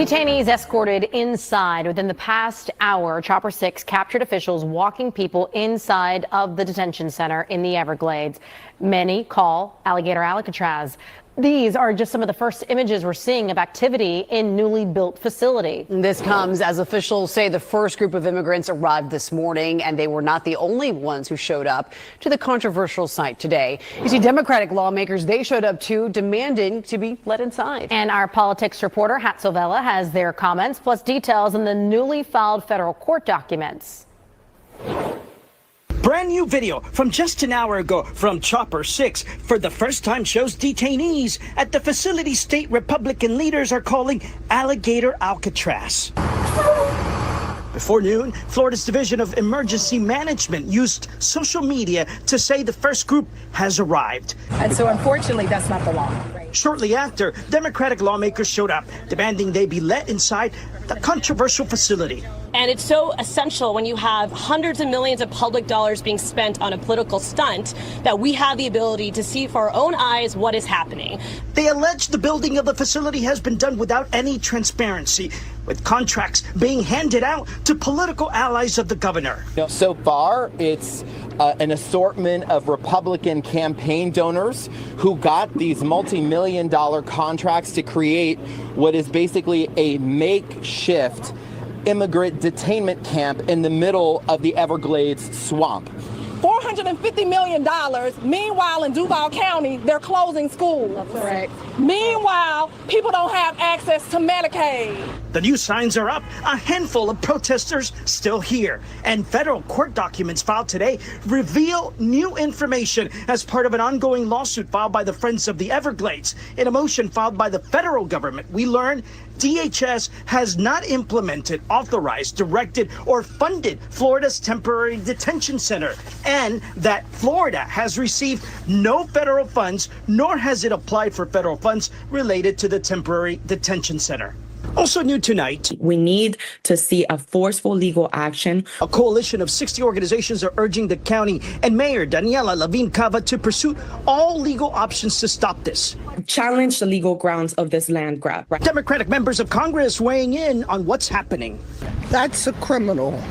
Detainees escorted inside. Within the past hour, Chopper 6 captured officials walking people inside of the detention center in the Everglades. Many call Alligator Alcatraz. These are just some of the first images we're seeing of activity in newly built facility. This comes as officials say the first group of immigrants arrived this morning, and they were not the only ones who showed up to the controversial site today. You see, Democratic lawmakers, they showed up too, demanding to be let inside. And our politics reporter, Hatsovella, has their comments, plus details on the newly filed federal court documents. Brand new video from just an hour ago from Chopper 6 for the first time shows detainees at the facility state Republican leaders are calling Alligator Alcatraz. Before noon, Florida's Division of Emergency Management used social media to say the first group has arrived. And so unfortunately, that's not the law. Right? Shortly after, Democratic lawmakers showed up, demanding they be let inside the controversial facility. And it's so essential when you have hundreds of millions of public dollars being spent on a political stunt that we have the ability to see for our own eyes what is happening. They allege the building of the facility has been done without any transparency, with contracts being handed out to political allies of the governor. So far, it's an assortment of Republican campaign donors who got these multi-million-dollar contracts to create what is basically a makeshift immigrant detainment camp in the middle of the Everglades swamp. $450 million. Meanwhile, in Duval County, they're closing schools. That's right. Meanwhile, people don't have access to Medicaid. The new signs are up. A handful of protesters still here. And federal court documents filed today reveal new information as part of an ongoing lawsuit filed by the Friends of the Everglades. In a motion filed by the federal government, we learn DHS has not implemented, authorized, directed, or funded Florida's temporary detention center, and that Florida has received no federal funds, nor has it applied for federal funds related to the temporary detention center. Also new tonight, we need to see a forceful legal action. A coalition of 60 organizations are urging the county and Mayor Daniela Lavin Cava to pursue all legal options to stop this. Challenge the legal grounds of this land grab. Democratic members of Congress weighing in on what's happening. That's a criminal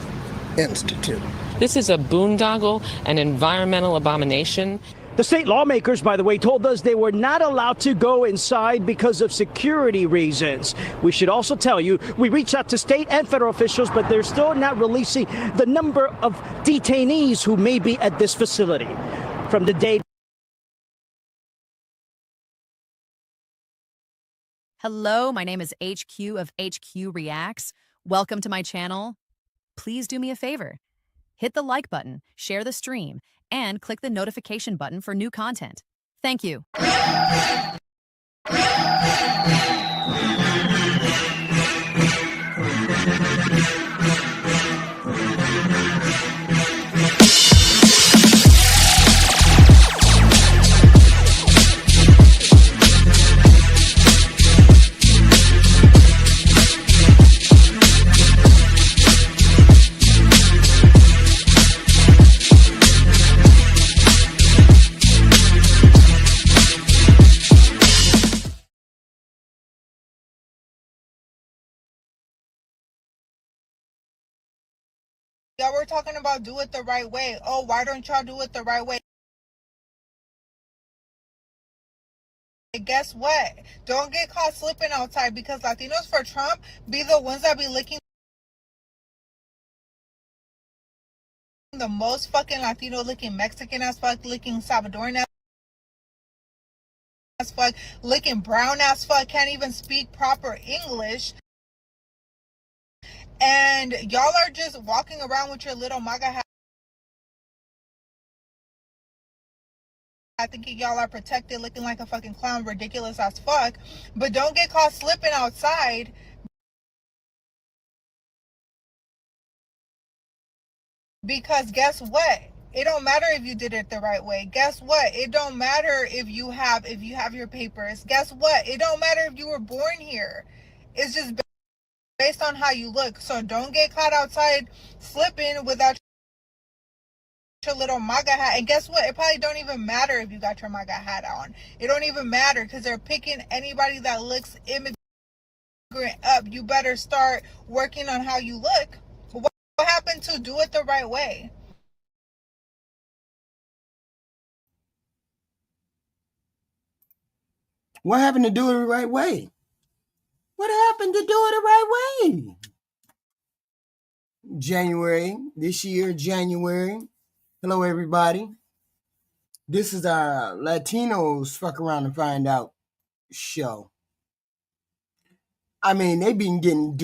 institute. This is a boondoggle, an environmental abomination. The state lawmakers, by the way, told us they were not allowed to go inside because of security reasons. We should also tell you, we reached out to state and federal officials, but they're still not releasing the number of detainees who may be at this facility. From the day. Hello, my name is HQ of HQ Reacts. Welcome to my channel. Please do me a favor. Hit the like button, share the stream, and click the notification button for new content. Thank you. Y'all were talking about do it the right way. Oh, why don't y'all do it the right way? Guess what? Don't get caught slipping outside, because Latinos for Trump be the ones that be licking the most fucking Latino, licking Mexican as fuck, licking Salvadoran as fuck, licking brown as fuck, can't even speak proper English. And y'all are just walking around with your little MAGA hat, thinking y'all are protected, looking like a fucking clown, ridiculous as fuck. But don't get caught slipping outside. Because guess what? It don't matter if you did it the right way. Guess what? It don't matter if you have your papers. Guess what? It don't matter if you were born here. It's just based on how you look. So don't get caught outside slipping without your little MAGA hat. And guess what? It probably don't even matter if you got your MAGA hat on. It don't even matter, because they're picking anybody that looks up, you better start working on how you look. What happened to do it the right way? What happened to do it the right way? What happened to do it the right way? January, this year, January. Hello, everybody. This is our Latinos Fuck Around and Find Out show. I mean, they've been getting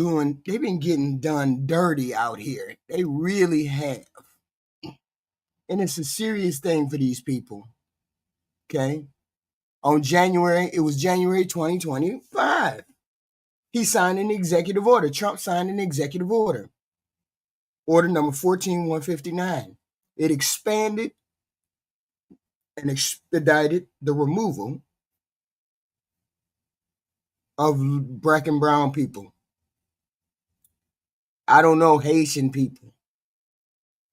done dirty out here. They really have. And it's a serious thing for these people. Okay? It was January 2025. He signed an executive order. Trump signed an executive order. Order number 14159. It expanded and expedited the removal of black and brown people. I don't know Haitian people.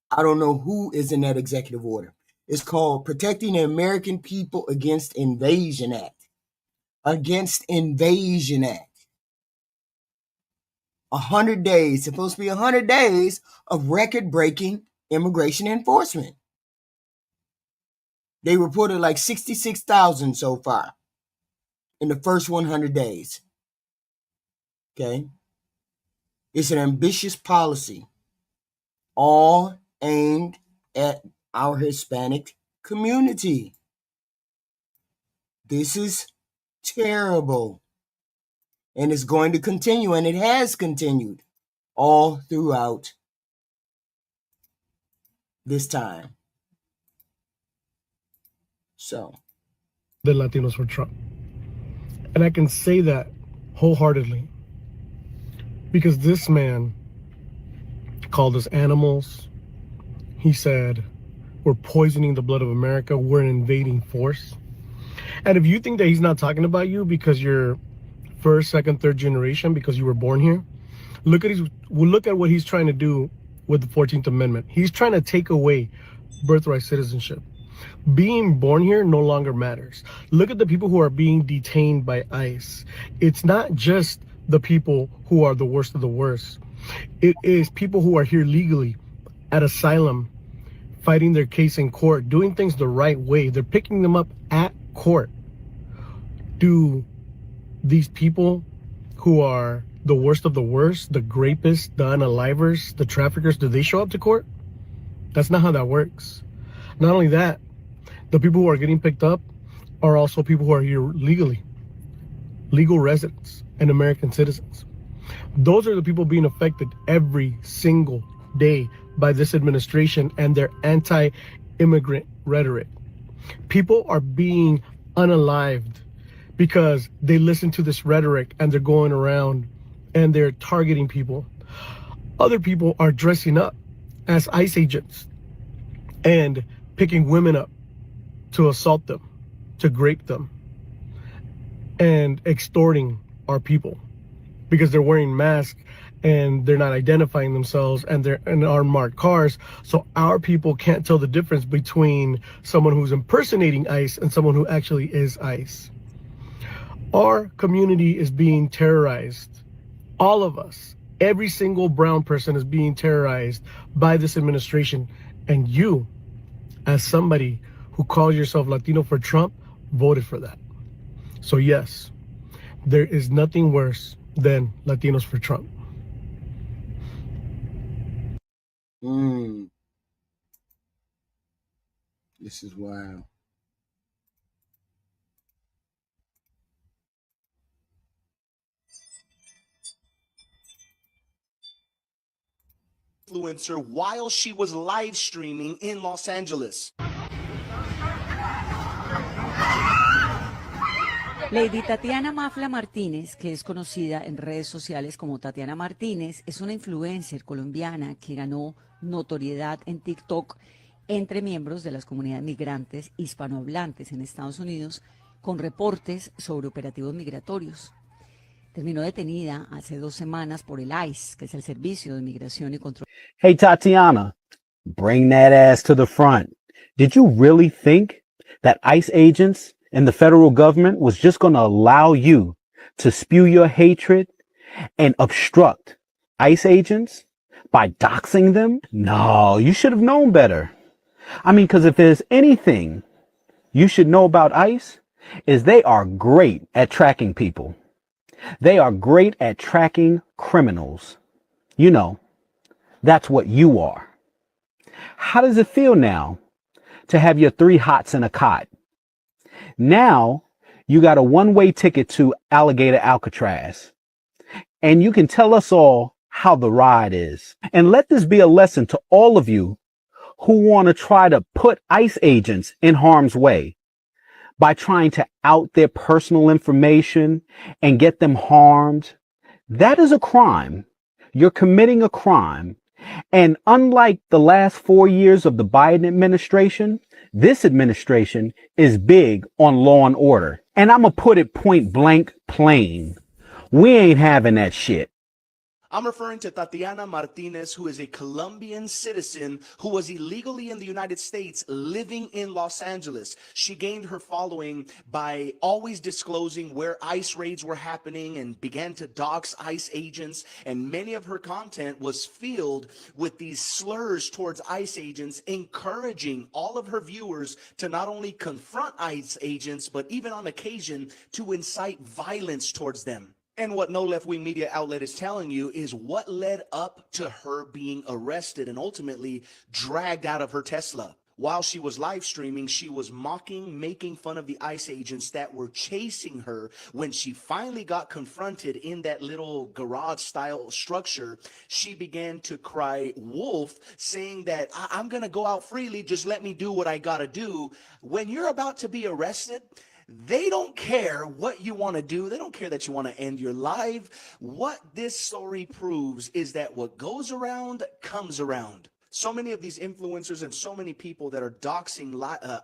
I don't know who is in that executive order. It's called Protecting the American People Against Invasion Act. Against Invasion Act. 100 days, supposed to be 100 days of record-breaking immigration enforcement. They reported like 66,000 so far in the first 100 days. Okay? It's an ambitious policy, all aimed at our Hispanic community. This is terrible. And it's going to continue, and it has continued all throughout this time. So. The Latinos for Trump. And I can say that wholeheartedly because this man called us animals. He said, we're poisoning the blood of America. We're an invading force. And if you think that he's not talking about you because you're first, second, third generation, because you were born here, look at what he's trying to do with the 14th Amendment. He's trying to take away birthright citizenship. Being born here no longer matters. Look at the people who are being detained by ICE. It's not just the people who are the worst of the worst. It is people who are here legally at asylum, fighting their case in court, doing things the right way. They're picking them up at court. Do these people who are the worst of the worst, the rapists, the unalivers, the traffickers, do they show up to court? That's not how that works. Not only that, the people who are getting picked up are also people who are here legally, legal residents and American citizens. Those are the people being affected every single day by this administration and their anti-immigrant rhetoric. People are being unalived because they listen to this rhetoric and they're going around and they're targeting people. Other people are dressing up as ICE agents and picking women up to assault them, to grape them, and extorting our people because they're wearing masks and they're not identifying themselves and they're in unmarked cars. So our people can't tell the difference between someone who's impersonating ICE and someone who actually is ICE. Our community is being terrorized. All of us, every single brown person is being terrorized by this administration. And you, as somebody who calls yourself Latino for Trump, voted for that. So yes, there is nothing worse than Latinos for Trump. This is wild. Influencer while she was live streaming in Los Angeles. Lady Tatiana Mafla Martínez, que es conocida en redes sociales como Tatiana Martínez, es una influencer colombiana que ganó notoriedad en TikTok entre miembros de las comunidades migrantes hispanohablantes en Estados Unidos con reportes sobre operativos migratorios. Terminó detenida hace 2 semanas por el ICE, que es el Servicio de Migración y Control. Hey, Tatiana, bring that ass to the front. Did you really think that ICE agents and the federal government was just going to allow you to spew your hatred and obstruct ICE agents by doxing them? No, you should have known better. I mean, because if there's anything you should know about ICE, is they are great at tracking people. They are great at tracking criminals. You know, that's what you are. How does it feel now to have your 3 hots in a cot? Now you got a one-way ticket to Alligator Alcatraz. And you can tell us all how the ride is. And let this be a lesson to all of you who want to try to put ICE agents in harm's way by trying to out their personal information and get them harmed. That is a crime. You're committing a crime. And unlike the last 4 years of the Biden administration, this administration is big on law and order. And I'm going to put it point blank plain. We ain't having that shit. I'm referring to Tatiana Martinez, who is a Colombian citizen who was illegally in the United States living in Los Angeles. She gained her following by always disclosing where ICE raids were happening and began to dox ICE agents. And many of her content was filled with these slurs towards ICE agents, encouraging all of her viewers to not only confront ICE agents, but even on occasion to incite violence towards them. And what no left-wing media outlet is telling you is what led up to her being arrested and ultimately dragged out of her Tesla. While she was live streaming, she was mocking, making fun of the ICE agents that were chasing her. When she finally got confronted in that little garage-style structure, she began to cry wolf, saying that I'm going to go out freely, just let me do what I got to do. When you're about to be arrested, they don't care what you want to do. They don't care that you want to end your life. What this story proves is that what goes around comes around. So many of these influencers and so many people that are doxing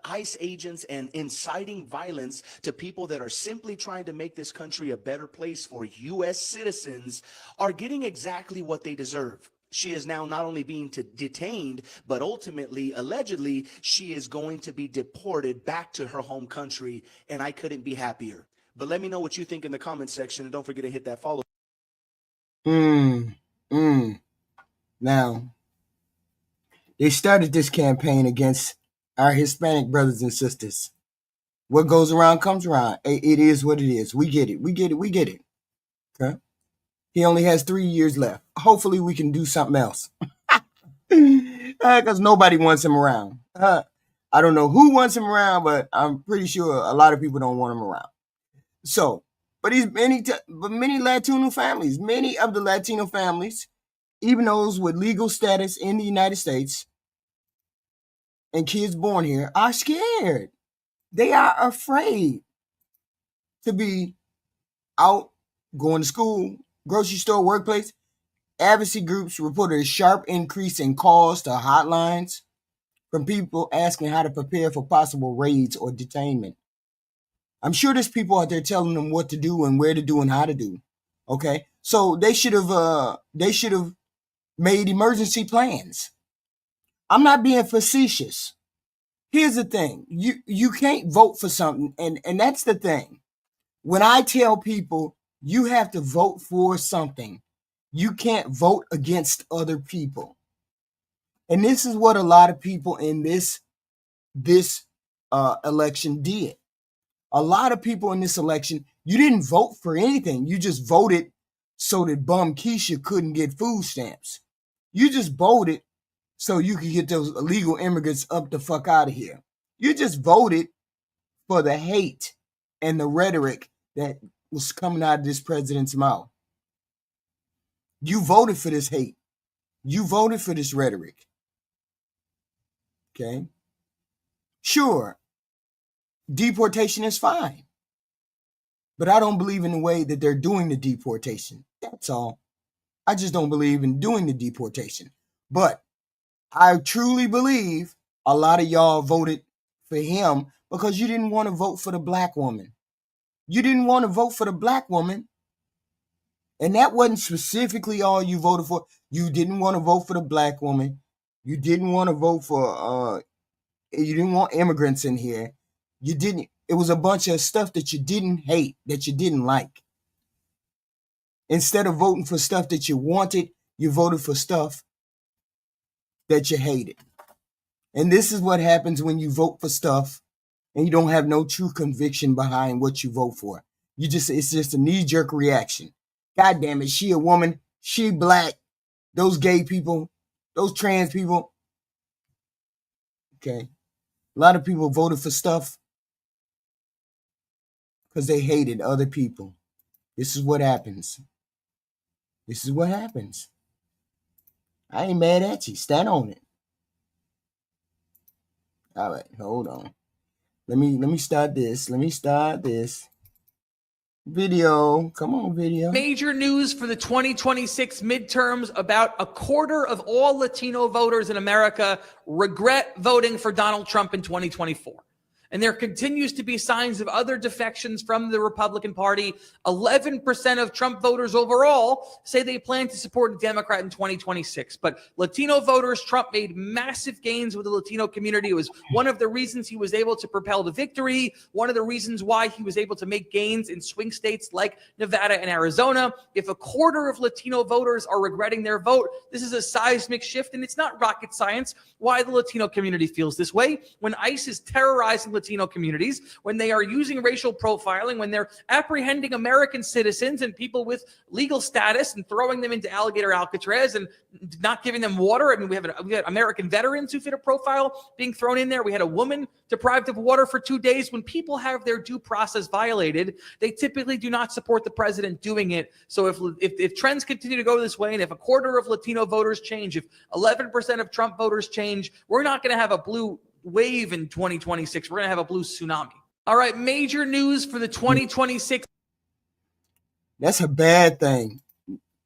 ICE agents and inciting violence to people that are simply trying to make this country a better place for U.S. citizens are getting exactly what they deserve. She is now not only being detained, but ultimately, allegedly, she is going to be deported back to her home country, and I couldn't be happier. But let me know what you think in the comments section, and don't forget to hit that follow. Now, they started this campaign against our Hispanic brothers and sisters. What goes around comes around. It is what it is. We get it. Okay? He only has 3 years left. Hopefully we can do something else. Because nobody wants him around. I don't know who wants him around, but I'm pretty sure a lot of people don't want him around. So, but many Latino families, many of the Latino families, even those with legal status in the United States and kids born here, are scared. They are afraid to be out, going to school, grocery store, workplace. Advocacy groups reported a sharp increase in calls to hotlines from people asking how to prepare for possible raids or detainment. I'm sure there's people out there telling them what to do and where to do and how to do. Okay, so they should have made emergency plans. I'm not being facetious. Here's the thing: you can't vote for something, and that's the thing. When I tell people you have to vote for something, you can't vote against other people. And this is what a lot of people in this election did. A lot of people in this election, you didn't vote for anything. You just voted so that bum Keisha couldn't get food stamps. You just voted so you could get those illegal immigrants up the fuck out of here. You just voted for the hate and the rhetoric that was coming out of this president's mouth. You voted for this hate. You voted for this rhetoric. Okay? Sure, deportation is fine. But I don't believe in the way that they're doing the deportation. That's all. I just don't believe in doing the deportation. But I truly believe a lot of y'all voted for him because you didn't want to vote for the black woman. You didn't want to vote for the black woman. And that wasn't specifically all you voted for. You didn't want to vote for the black woman. You didn't want to vote for, you didn't want immigrants in here. You didn't. It was a bunch of stuff that you didn't hate, that you didn't like. Instead of voting for stuff that you wanted, you voted for stuff that you hated. And this is what happens when you vote for stuff and you don't have no true conviction behind what you vote for. It's just a knee-jerk reaction. God damn it, she a woman, she black, those gay people, those trans people. Okay. A lot of people voted for stuff because they hated other people. This is what happens. This is what happens. I ain't mad at you. Stand on it. All right, hold on. Let me start this. Video. Come on, video. Major news for the 2026 midterms: about a quarter of all Latino voters in America regret voting for Donald Trump in 2024. And there continues to be signs of other defections from the Republican Party. 11% of Trump voters overall say they plan to support a Democrat in 2026. But Latino voters, Trump made massive gains with the Latino community. It was one of the reasons he was able to propel the victory, one of the reasons why he was able to make gains in swing states like Nevada and Arizona. If a quarter of Latino voters are regretting their vote, this is a seismic shift, and it's not rocket science why the Latino community feels this way. When ICE is terrorizing Latino communities, when they are using racial profiling, when they're apprehending American citizens and people with legal status and throwing them into Alligator Alcatraz and not giving them water. I mean, we had American veterans who fit a profile being thrown in there. We had a woman deprived of water for 2 days. When people have their due process violated, they typically do not support the president doing it. So if trends continue to go this way, and if a quarter of Latino voters change, if 11% of Trump voters change, we're not going to have a blue wave in 2026. We're going to have a blue tsunami. All right, major news for the 2026. That's a bad thing.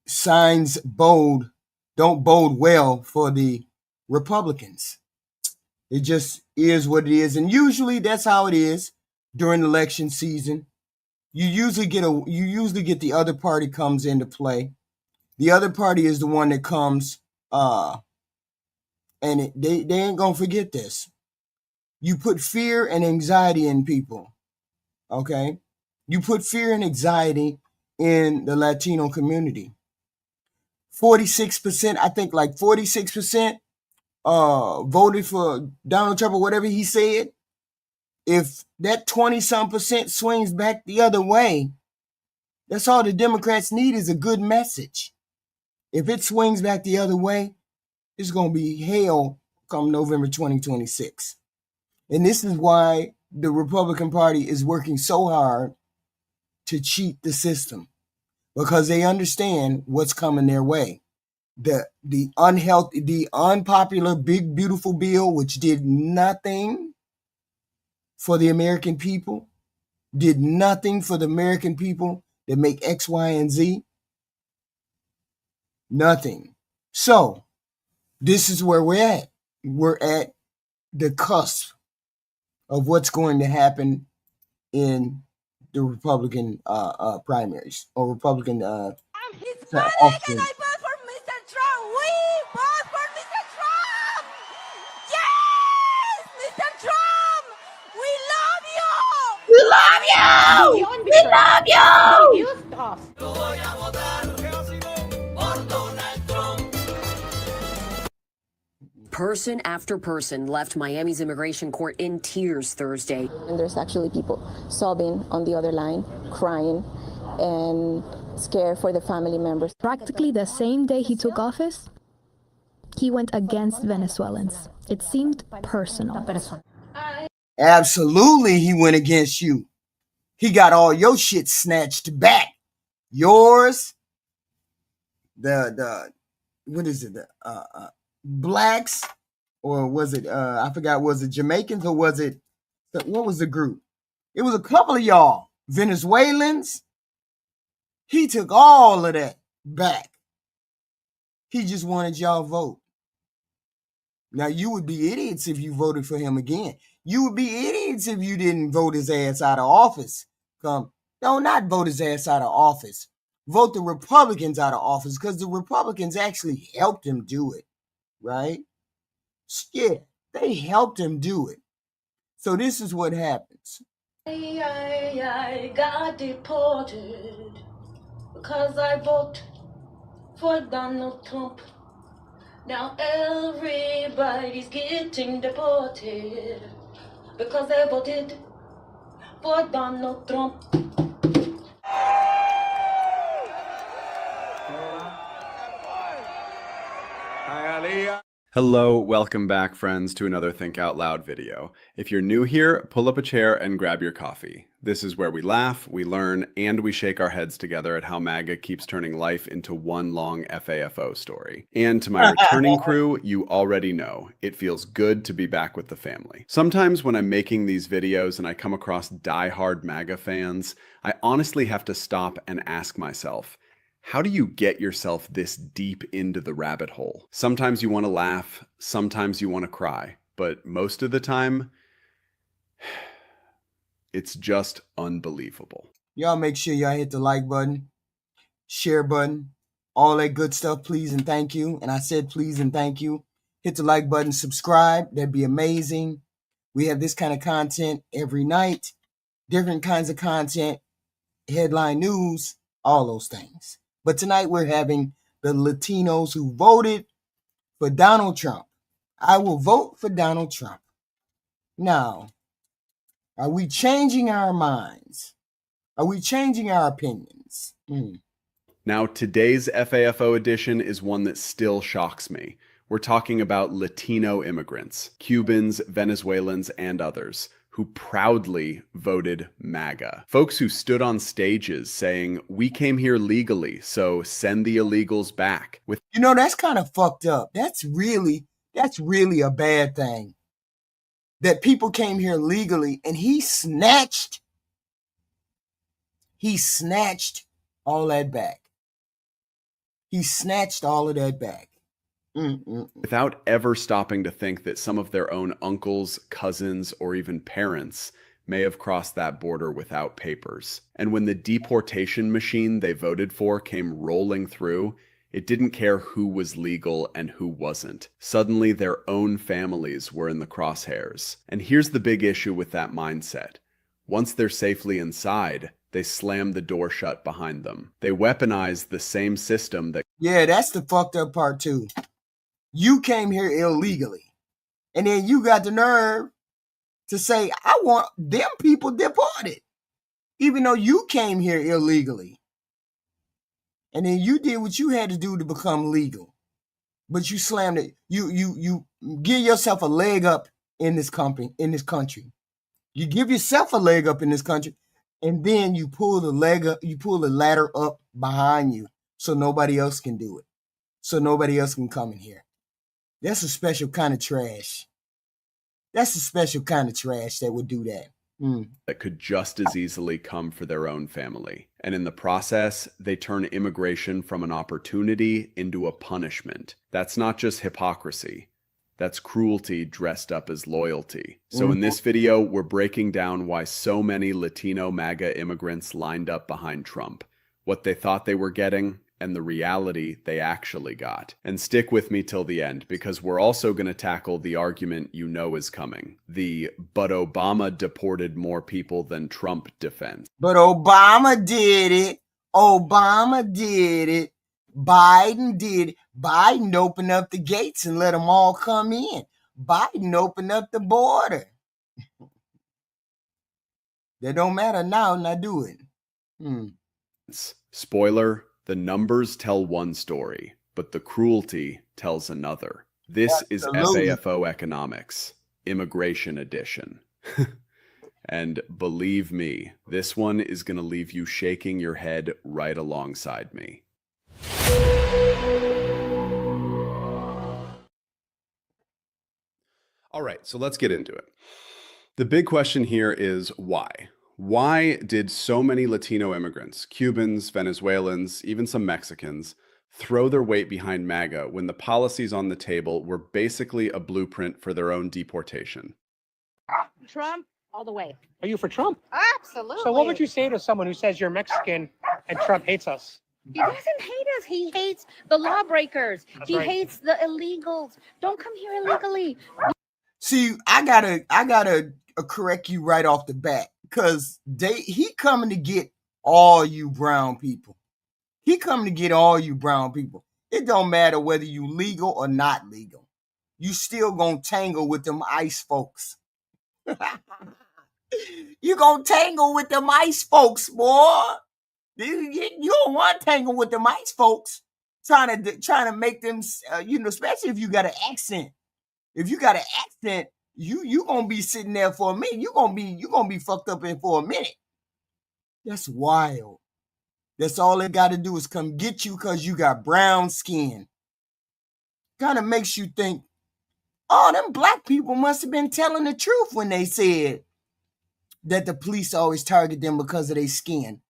Signs don't bode well for the Republicans. It just is what it is. And usually that's how it is during election season. You usually get the other party comes into play. The other party is the one that comes and they ain't going to forget this. You put fear and anxiety in people. Okay? You put fear and anxiety in the Latino community. 46%, I think like 46% voted for Donald Trump or whatever he said. If that 20-some% swings back the other way, that's all the Democrats need is a good message. If it swings back the other way, it's going to be hell come November 2026. And this is why the Republican Party is working so hard to cheat the system, because they understand what's coming their way. The unhealthy, the unpopular big beautiful bill, which did nothing for the American people, did nothing for the American people that make X, Y, and Z. Nothing. So this is where we're at. We're at the cusp of what's going to happen in the Republican primaries or Republican I'm Hispanic and I vote for Mr. Trump. We vote for Mr. Trump. Yes, Mr. Trump. We love you. We love you. We love you. Person after person left Miami's immigration court in tears Thursday. And there's actually people sobbing on the other line, crying and scared for the family members. Practically the same day he took office, he went against Venezuelans. It seemed personal. Absolutely, he went against you. He got all your shit snatched back. Yours, what is it? Blacks, or was it I forgot, was it Jamaicans or was it, what was the group? It was a couple of y'all Venezuelans. He took all of that back. He just wanted y'all vote. Now you would be idiots if you voted for him again. You would be idiots if you didn't vote his ass out of office. Not vote his ass out of office. Vote the Republicans out of office, because the Republicans actually helped him do it. Right? Yeah, they helped him do it. So this is what happens. I got deported. because I vote for Donald Trump. Now everybody's getting deported because they voted for Donald Trump. Hello, welcome back, friends, to another Think Out Loud video. If you're new here, pull up a chair and grab your coffee. This is where we laugh, we learn, and we shake our heads together at how MAGA keeps turning life into one long FAFO story. And to my returning crew, you already know, it feels good to be back with the family. Sometimes when I'm making these videos and I come across die-hard MAGA fans, I honestly have to stop and ask myself, how do you get yourself this deep into the rabbit hole? Sometimes you want to laugh, sometimes you want to cry, but most of the time, it's just unbelievable. Y'all make sure y'all hit the like button, share button, all that good stuff, please and thank you. And I said please and thank you. Hit the like button, subscribe. That'd be amazing. We have this kind of content every night, different kinds of content, headline news, all those things. But tonight we're having the Latinos who voted for Donald Trump. I will vote for Donald Trump. Now, are we changing our minds? Are we changing our opinions? Now, today's FAFO edition is one that still shocks me. We're talking about Latino immigrants, Cubans, Venezuelans, and others, who proudly voted MAGA. Folks who stood on stages saying, we came here legally, so send the illegals back. You know, that's kind of fucked up. That's really a bad thing. That people came here legally and he snatched all that back. He snatched all of that back. Without ever stopping to think that some of their own uncles, cousins, or even parents may have crossed that border without papers. And when the deportation machine they voted for came rolling through, it didn't care who was legal and who wasn't. Suddenly, their own families were in the crosshairs. And here's the big issue with that mindset. Once they're safely inside, they slam the door shut behind them. They weaponize the same system that... Yeah, that's the fucked up part too. You came here illegally. And then you got the nerve to say, I want them people deported. Even though you came here illegally. And then you did what you had to do to become legal. But you slammed it. You give yourself a leg up in this country. You give yourself a leg up in this country. And then you pull the ladder up behind you so nobody else can do it. So nobody else can come in here. That's a special kind of trash. That's a special kind of trash that would do that. That could just as easily come for their own family. And in the process, they turn immigration from an opportunity into a punishment. That's not just hypocrisy. That's cruelty dressed up as loyalty. So in this video, we're breaking down why so many Latino MAGA immigrants lined up behind Trump, what they thought they were getting, and the reality they actually got. And stick with me till the end, because we're also going to tackle the argument you know is coming. But Obama deported more people than Trump defense. But Obama did it. Obama did it. Biden did it. Biden opened up the gates and let them all come in. Biden opened up the border. That don't matter now, not do it. Spoiler, the numbers tell one story, but the cruelty tells another. This is FAFO Economics, Immigration Edition. And believe me, this one is going to leave you shaking your head right alongside me. All right, so let's get into it. The big question here is why? Why did so many Latino immigrants, Cubans, Venezuelans, even some Mexicans, throw their weight behind MAGA when the policies on the table were basically a blueprint for their own deportation? Trump, all the way. Are you for Trump? Absolutely. So what would you say to someone who says you're Mexican and Trump hates us? He doesn't hate us. He hates the lawbreakers. He hates the illegals. Don't come here illegally. See, I gotta correct you right off the bat. Because he coming to get all you brown people. He come to get all you brown people. It don't matter whether you legal or not legal. You still gonna tangle with them ICE folks. You gonna tangle with them ICE folks, boy. You don't want to tangle with them ICE folks. Trying to make them, especially if you got an accent. If you got an accent, you gonna be sitting there for a minute. You gonna be fucked up in for a minute. That's wild. That's all they got to do is come get you because you got brown skin. Kind of makes you think, oh, them black people must have been telling the truth when they said that the police always target them because of their skin.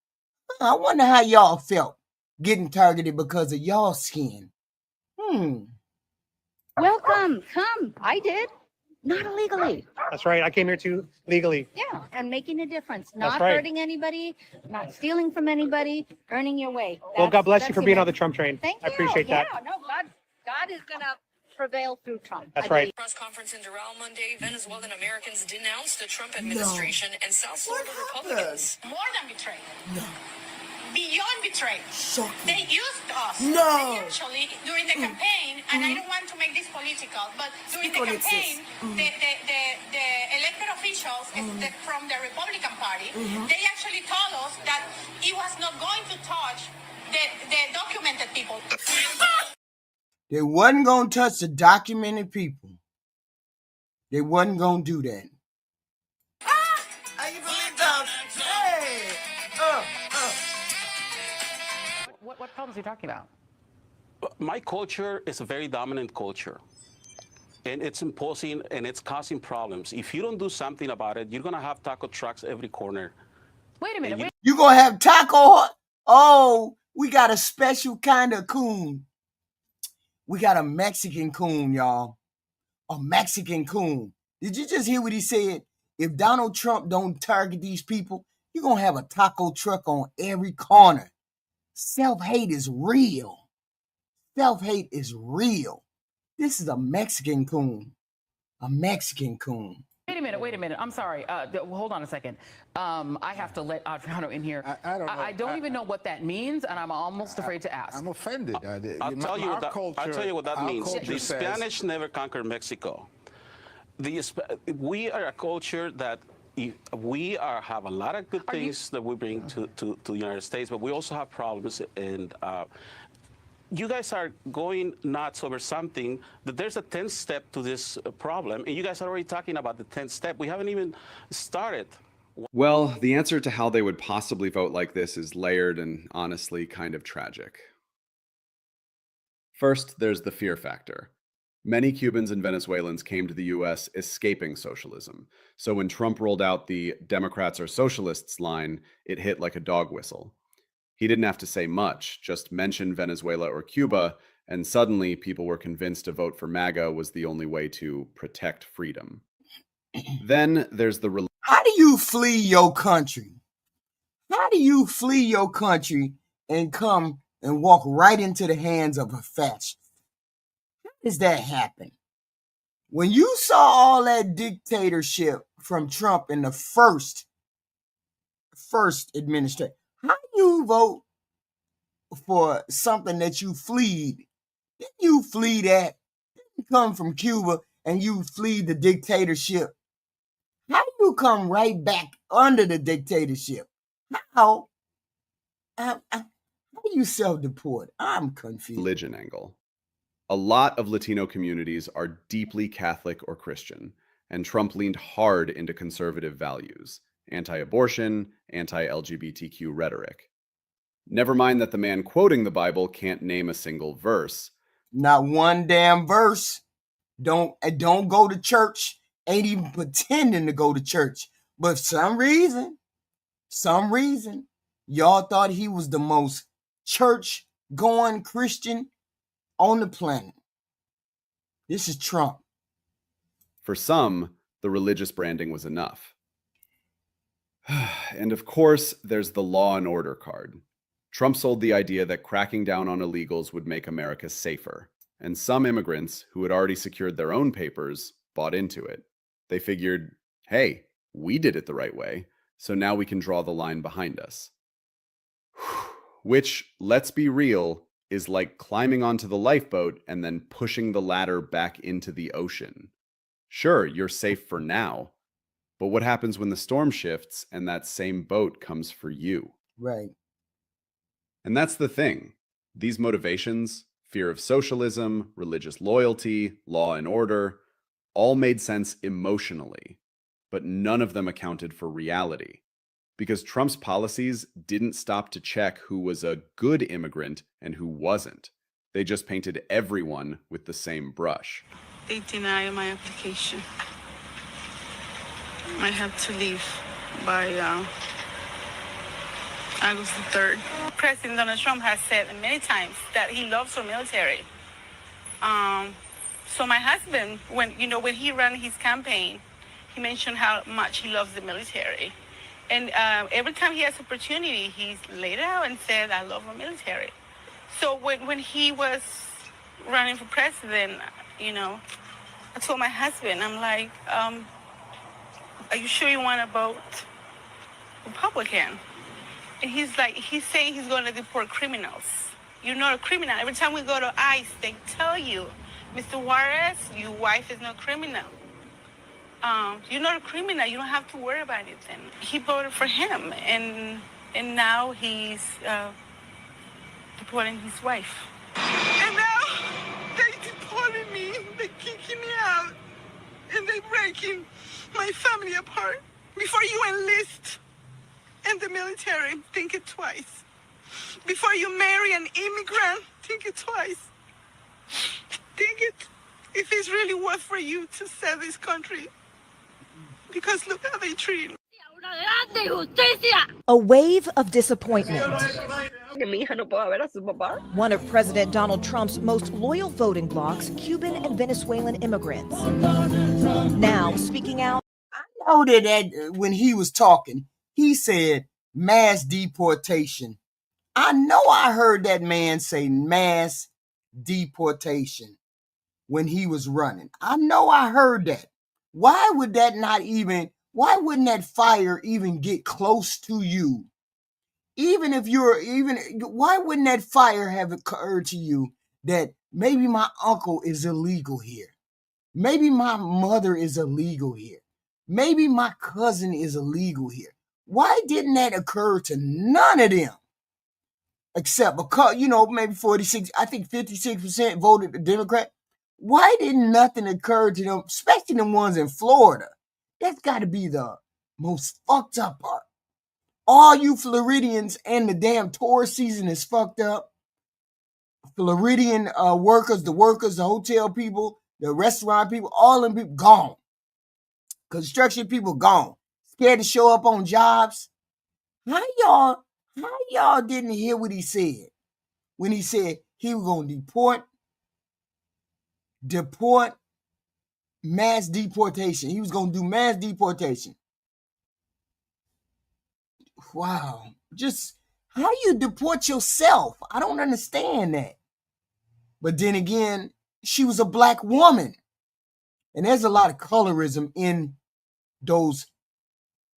I wonder how y'all felt getting targeted because of y'all skin. Welcome. Come. I did. Not illegally. That's right. I came here too legally. Yeah, and making a difference. That's Not right. hurting anybody, not stealing from anybody, earning your way. Well, God bless you That's for being on the it. Trump train. Thank I you. appreciate that. Yeah, no, God is going to prevail through Trump. That's right. Press conference in Doral Monday, Venezuelan Americans denounced the Trump administration and South Florida Republicans. More than betrayal. No. Beyond betrayal. Shocking. They used us. No. They actually, during the campaign, and I don't want to make this political, but during the campaign, the elected officials from the Republican Party, they actually told us that it was not going to touch the documented people. They wasn't going to touch the documented people. They wasn't going to do that. How you believe that? Hey! What problems are you talking about? My culture is a very dominant culture. And it's imposing and it's causing problems. If you don't do something about it, you're going to have taco trucks every corner. Wait a minute. You going to have taco? Oh, we got a special kind of coon. We got a Mexican coon, y'all. A Mexican coon. Did you just hear what he said? If Donald Trump don't target these people, you're going to have a taco truck on every corner. Self-hate is real. Self-hate is real. This is a Mexican coon. A Mexican coon. Wait a minute. I'm sorry. Hold on a second. I have to let Adriano in here. I don't know. I don't even know what that means, and I'm almost afraid to ask. I'm offended. I'll tell you what that means. The Says, Spanish never conquered Mexico. We are a culture that have a lot of good things that we bring to the United States, but we also have problems. And you guys are going nuts over something that there's a 10th step to this problem, and you guys are already talking about the 10th step. We haven't even started. Well, the answer to how they would possibly vote like this is layered and honestly kind of tragic. First, there's the fear factor. Many Cubans and Venezuelans came to the US escaping socialism. So when Trump rolled out the Democrats are socialists line, it hit like a dog whistle. He didn't have to say much, just mention Venezuela or Cuba, and suddenly people were convinced a vote for MAGA was the only way to protect freedom. Then there's the how do you flee your country? How do you flee your country and come and walk right into the hands of a fascist? How does that happen? When you saw all that dictatorship from Trump in the first administration, how do you vote for something that you fled? Didn't you flee that? Didn't you come from Cuba and you flee the dictatorship? How do you come right back under the dictatorship? How do you self-deport? I'm confused. Religion angle. A lot of Latino communities are deeply Catholic or Christian, and Trump leaned hard into conservative values, anti-abortion, anti-LGBTQ rhetoric. Never mind that the man quoting the Bible can't name a single verse. Not one damn verse. Don't go to church. Ain't even pretending to go to church. But for some reason, y'all thought he was the most church-going Christian on the planet. This is Trump. For some, the religious branding was enough. And of course, there's the law and order card. Trump sold the idea that cracking down on illegals would make America safer. And some immigrants who had already secured their own papers bought into it. They figured, hey, we did it the right way, so now we can draw the line behind us. which, let's be real, is like climbing onto the lifeboat and then pushing the ladder back into the ocean. Sure, you're safe for now, but what happens when the storm shifts and that same boat comes for you? Right. And that's the thing. These motivations, fear of socialism, religious loyalty, law and order, all made sense emotionally, but none of them accounted for reality. Because Trump's policies didn't stop to check who was a good immigrant and who wasn't. They just painted everyone with the same brush. They deny my application. I have to leave by August the 3rd. President Donald Trump has said many times that he loves our military. So my husband, when he ran his campaign, he mentioned how much he loves the military. And every time he has opportunity, he's laid out and said, I love our military. So when he was running for president, I told my husband, I'm like, are you sure you want to vote Republican? And he's saying he's going to deport criminals. You're not a criminal. Every time we go to ICE, they tell you, Mr. Juarez, your wife is not a criminal. You're not a criminal. You don't have to worry about it. And he voted for him, and now he's deporting his wife. And now they deported me. They're kicking me out, and they're breaking my family apart. Before you enlist in the military, think it twice. Before you marry an immigrant, think it twice. Think it if it's really worth for you to save this country. Because look how they treat me. A wave of disappointment. One of President Donald Trump's most loyal voting blocs, Cuban and Venezuelan immigrants. Now speaking out. I know that when he was talking, he said mass deportation. I know I heard that man say mass deportation when he was running. I know I heard that. Why wouldn't that fire even get close to you? Why wouldn't that fire have occurred to you that maybe my uncle is illegal here? Maybe my mother is illegal here. Maybe my cousin is illegal here. Why didn't that occur to none of them? Except because, maybe 46, I think 56% voted Democrat. Why didn't nothing occur to them, especially the ones in Florida? That's got to be the most fucked up part. All you Floridians and the damn tourist season is fucked up. Floridian workers, the hotel people, the restaurant people, all them people gone. Construction people gone. Scared to show up on jobs. How y'all didn't hear what he said? When he said he was going to deport mass deportation. He was going to do mass deportation. Wow. Just how you deport yourself? I don't understand that. But then again, she was a black woman. And there's a lot of colorism in those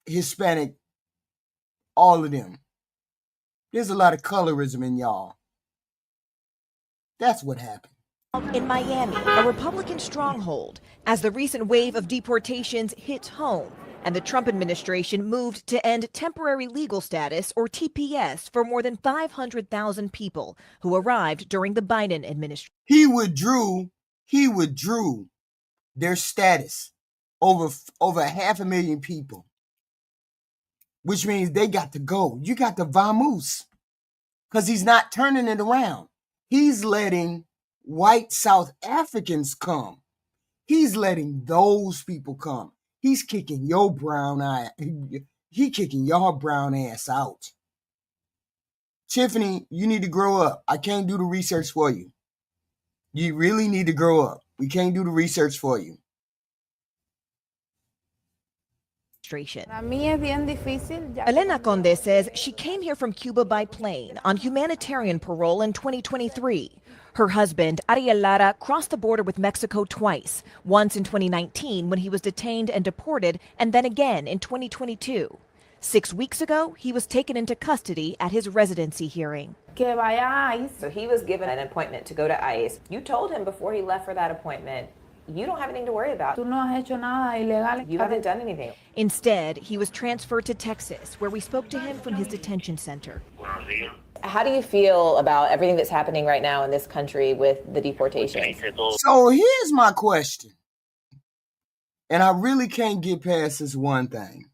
Hispanic, all of them. There's a lot of colorism in y'all. That's what happened. In Miami, a Republican stronghold, as the recent wave of deportations hits home and the Trump administration moved to end temporary legal status, or TPS, for more than 500,000 people who arrived during the Biden administration. He withdrew their status over 500,000 people, which means they got to go. You got to vamoose, because he's not turning it around. He's letting white South Africans come. He's letting those people come. He's kicking your brown eye. He kicking your brown ass out. Tiffany, you need to grow up. I can't do the research for you. You really need to grow up. We can't do the research for you. Elena Conde says she came here from Cuba by plane on humanitarian parole in 2023. Her husband, Ariel Lara, crossed the border with Mexico twice, once in 2019 when he was detained and deported, and then again in 2022. 6 weeks ago, he was taken into custody at his residency hearing. Que vaya a ICE. So he was given an appointment to go to ICE. You told him before he left for that appointment, you don't have anything to worry about. Tú no has hecho nada ilegal. You haven't done anything. Instead, he was transferred to Texas, where we spoke to him from his detention center. How do you feel about everything that's happening right now in this country with the deportation? So here's my question. And I really can't get past this one thing.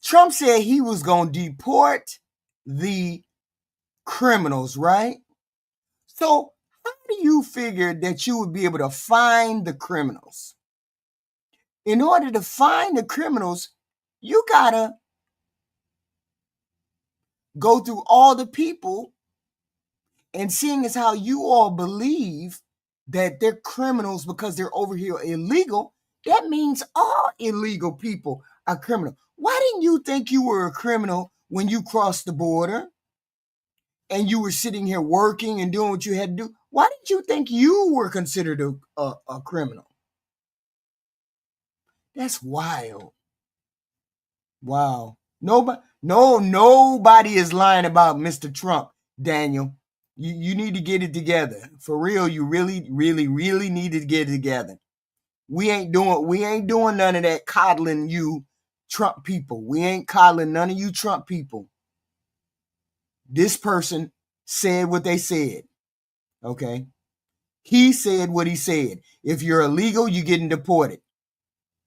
Trump said he was going to deport the criminals, right? So how do you figure that you would be able to find the criminals? In order to find the criminals, you gotta go through all the people, and seeing as how you all believe that they're criminals because they're over here illegal, that means all illegal people are criminal. Why didn't you think you were a criminal when you crossed the border and you were sitting here working and doing what you had to do? Why did you think you were considered a criminal? That's wild. Wow. Nobody is lying about Mr. Trump, Daniel. You need to get it together. For real, you really need to get it together. We ain't doing none of that coddling you Trump people. We ain't coddling none of you Trump people. This person said what they said. Okay? He said what he said. If you're illegal, you're getting deported.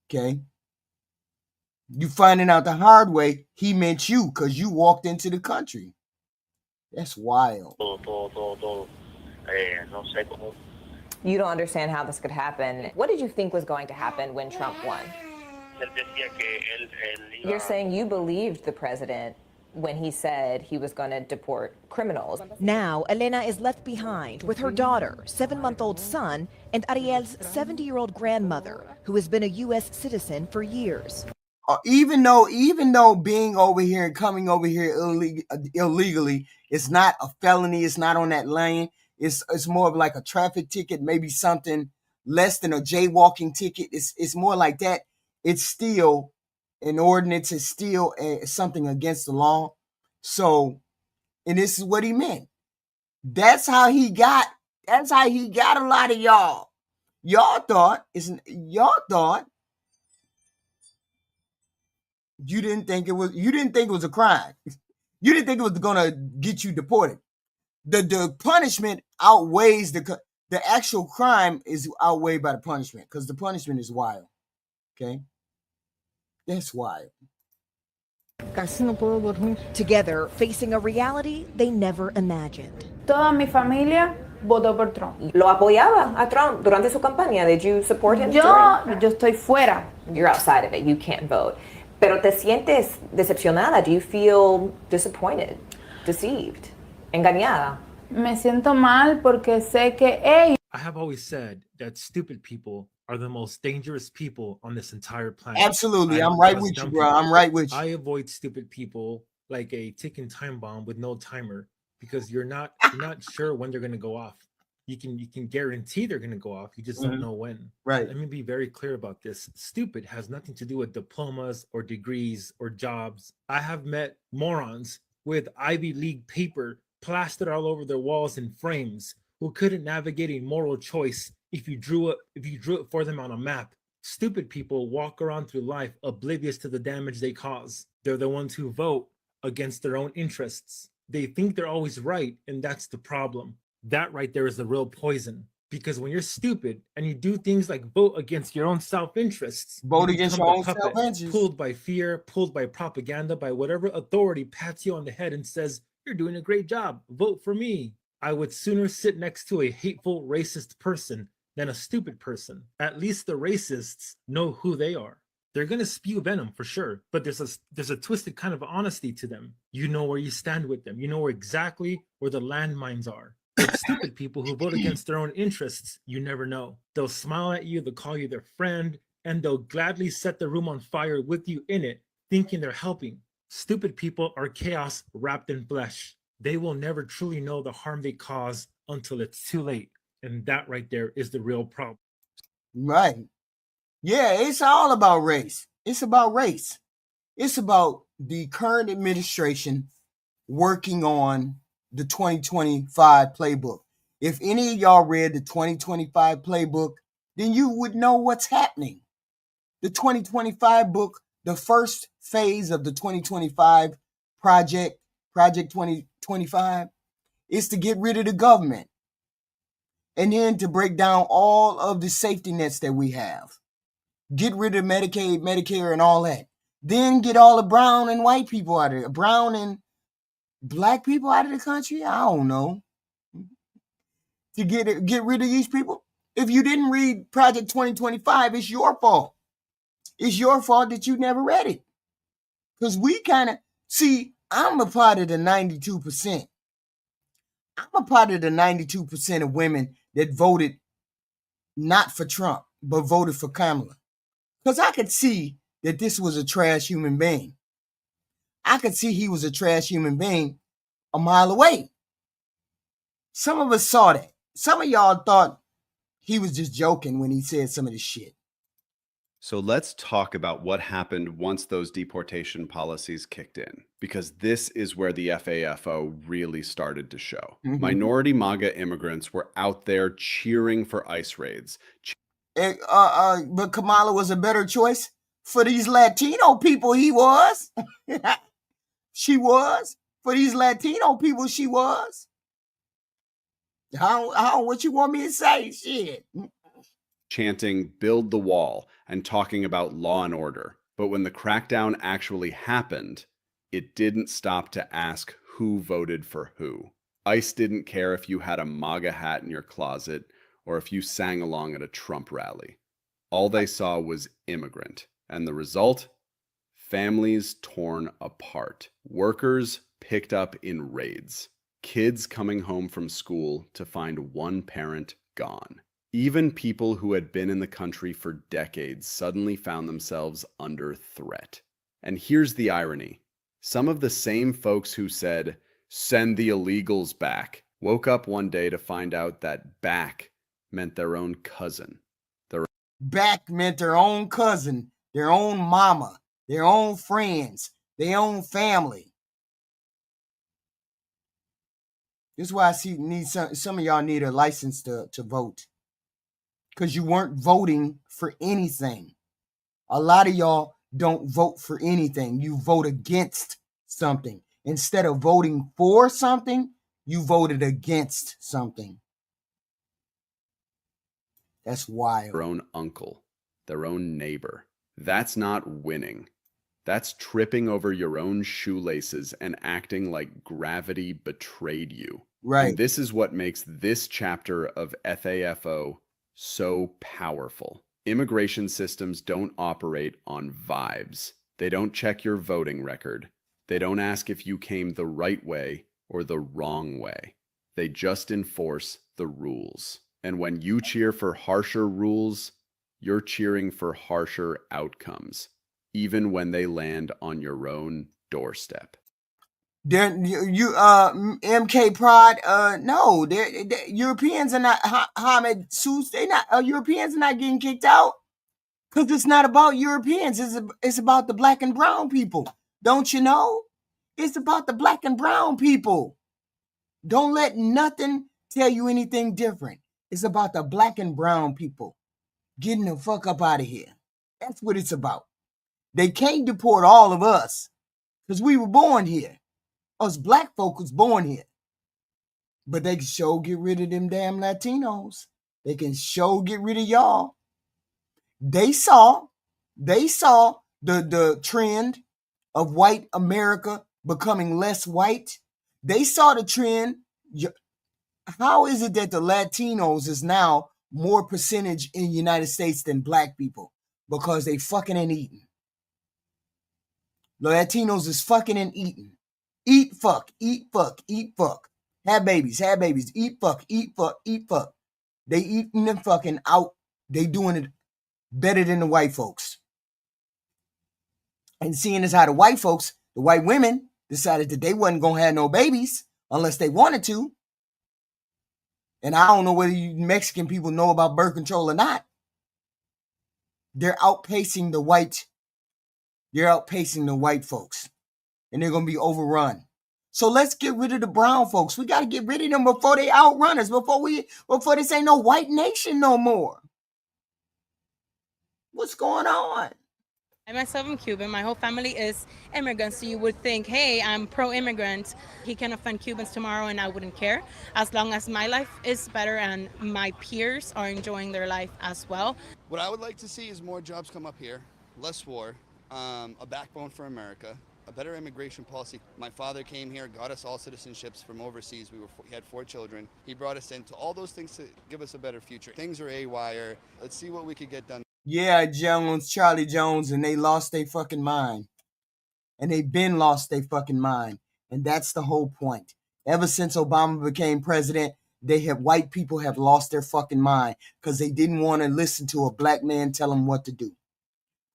Okay? You finding out the hard way, he meant you because you walked into the country. That's wild. You don't understand how this could happen. What did you think was going to happen when Trump won? You're saying you believed the president when he said he was going to deport criminals. Now, Elena is left behind with her daughter, 7-month-old son, and Ariel's 70-year-old grandmother, who has been a U.S. citizen for years. Even though being over here and coming over here illegally is not a felony, it's not on that lane. It's more of like a traffic ticket, maybe something less than a jaywalking ticket. It's more like that. It's still an ordinance. It's still something against the law. So, and this is what he meant. That's how he got a lot of y'all. Y'all thought you didn't think it was a crime. You didn't think it was gonna get you deported. The punishment outweighs the actual crime is outweighed by the punishment because the punishment is wild. Okay, that's wild. Together, facing a reality they never imagined. Toda mi familia votó por Trump. Lo apoyaba a Trump durante su campaña. Did you support him? Yo estoy fuera. You're outside of it. You can't vote. Pero te sientes decepcionada? Do you feel disappointed, deceived, engañada? Me siento mal porque sé que ellos. I have always said that stupid people are the most dangerous people on this entire planet. Absolutely. I'm right with you, bro. I'm right with you. I avoid stupid people like a ticking time bomb with no timer because you're not sure when they're going to go off. You can guarantee they're going to go off. You just don't know when. Right. Let me be very clear about this. Stupid has nothing to do with diplomas or degrees or jobs. I have met morons with Ivy League paper plastered all over their walls in frames who couldn't navigate a moral choice if you drew it for them on a map. Stupid people walk around through life oblivious to the damage they cause. They're the ones who vote against their own interests. They think they're always right, and that's the problem. That right there is the real poison. Because when you're stupid and you do things like vote against your own self-interests, vote against your own self-interests, pulled by fear, pulled by propaganda, by whatever authority pats you on the head and says, "You're doing a great job, vote for me." I would sooner sit next to a hateful, racist person than a stupid person. At least the racists know who they are. They're going to spew venom for sure, but there's a twisted kind of honesty to them. You know where you stand with them. You know exactly where the landmines are. With stupid people who vote against their own interests, you never know. They'll smile at you, they'll call you their friend, and they'll gladly set the room on fire with you in it, thinking they're helping. Stupid people are chaos wrapped in flesh. They will never truly know the harm they cause until it's too late. And that right there is the real problem. Right. Yeah, it's all about race. It's about race. It's about the current administration working on the 2025 playbook. If any of y'all read the 2025 playbook, then you would know what's happening. The 2025 book, the first phase of the 2025 project 2025, is to get rid of the government and then to break down all of the safety nets that we have. Get rid of Medicaid, Medicare, and all that. Then get all the brown and white people out of it. Brown and black people out of the country? I don't know. To get rid of these people? If you didn't read Project 2025, it's your fault. It's your fault that you never read it. Because we kind of, see, I'm a part of the 92%. I'm a part of the 92% of women that voted not for Trump, but voted for Kamala. Because I could see that this was a trash human being. I could see he was a trash human being a mile away. Some of us saw that. Some of y'all thought he was just joking when he said some of this shit. So let's talk about what happened once those deportation policies kicked in, because this is where the FAFO really started to show. Minority MAGA immigrants were out there cheering for ICE raids. But Kamala was a better choice for these Latino people. He was. She was. For these Latino people, she was. How what you want me to say? Shit. Chanting "Build the Wall" and talking about law and order. But when the crackdown actually happened, it didn't stop to ask who voted for who. ICE didn't care if you had a MAGA hat in your closet or if you sang along at a Trump rally. All they saw was immigrant. And the result? Families torn apart. Workers picked up in raids. Kids coming home from school to find one parent gone. Even people who had been in the country for decades suddenly found themselves under threat. And here's the irony. Some of the same folks who said, "Send the illegals back," woke up one day to find out that back meant their own cousin. Back meant their own cousin, their own mama, their own friends, their own family. This is why I see some of y'all need a license to vote. Because you weren't voting for anything. A lot of y'all don't vote for anything. You vote against something. Instead of voting for something, you voted against something. That's wild. Their own uncle, their own neighbor. That's not winning. That's tripping over your own shoelaces and acting like gravity betrayed you. Right. And this is what makes this chapter of FAFO so powerful. Immigration systems don't operate on vibes. They don't check your voting record. They don't ask if you came the right way or the wrong way. They just enforce the rules. And when you cheer for harsher rules, you're cheering for harsher outcomes, even when they land on your own doorstep. MK Pride, no, Europeans are not, Hamid Sous, they not, Europeans are not getting kicked out. Because it's not about Europeans, it's about the black and brown people. Don't you know? It's about the black and brown people. Don't let nothing tell you anything different. It's about the black and brown people getting the fuck up out of here. That's what it's about. They can't deport all of us because we were born here. Us black folk was born here. But they can sure get rid of them damn Latinos. They can sure get rid of y'all. They saw the trend of white America becoming less white. They saw the trend. How is it that the Latinos is now more percentage in the United States than black people? Because they fucking and eating. The Latinos is fucking and eating. Eat, fuck, eat, fuck, eat, fuck. Have babies, eat, fuck, eat, fuck, eat, fuck. They eating and fucking out. They doing it better than the white folks. And seeing as how the white folks, the white women, decided that they wasn't going to have no babies unless they wanted to. And I don't know whether you Mexican people know about birth control or not. They're outpacing the white They're outpacing the white folks, and they're going to be overrun. So let's get rid of the brown folks. We got to get rid of them before they outrun us, before this ain't no white nation no more. What's going on? I myself am Cuban. My whole family is immigrants. So you would think, hey, I'm pro-immigrant. He can offend Cubans tomorrow and I wouldn't care, as long as my life is better and my peers are enjoying their life as well. What I would like to see is more jobs come up here, less war, a backbone for America, a better immigration policy. My father came here, got us all citizenships from overseas. He had 4 children. He brought us into all those things to give us a better future. Things are haywire. Let's see what we could get done. Yeah, Jones, Charlie Jones, and they lost their fucking mind. And they've been lost their fucking mind. And that's the whole point. Ever since Obama became president, white people have lost their fucking mind because they didn't want to listen to a black man tell them what to do.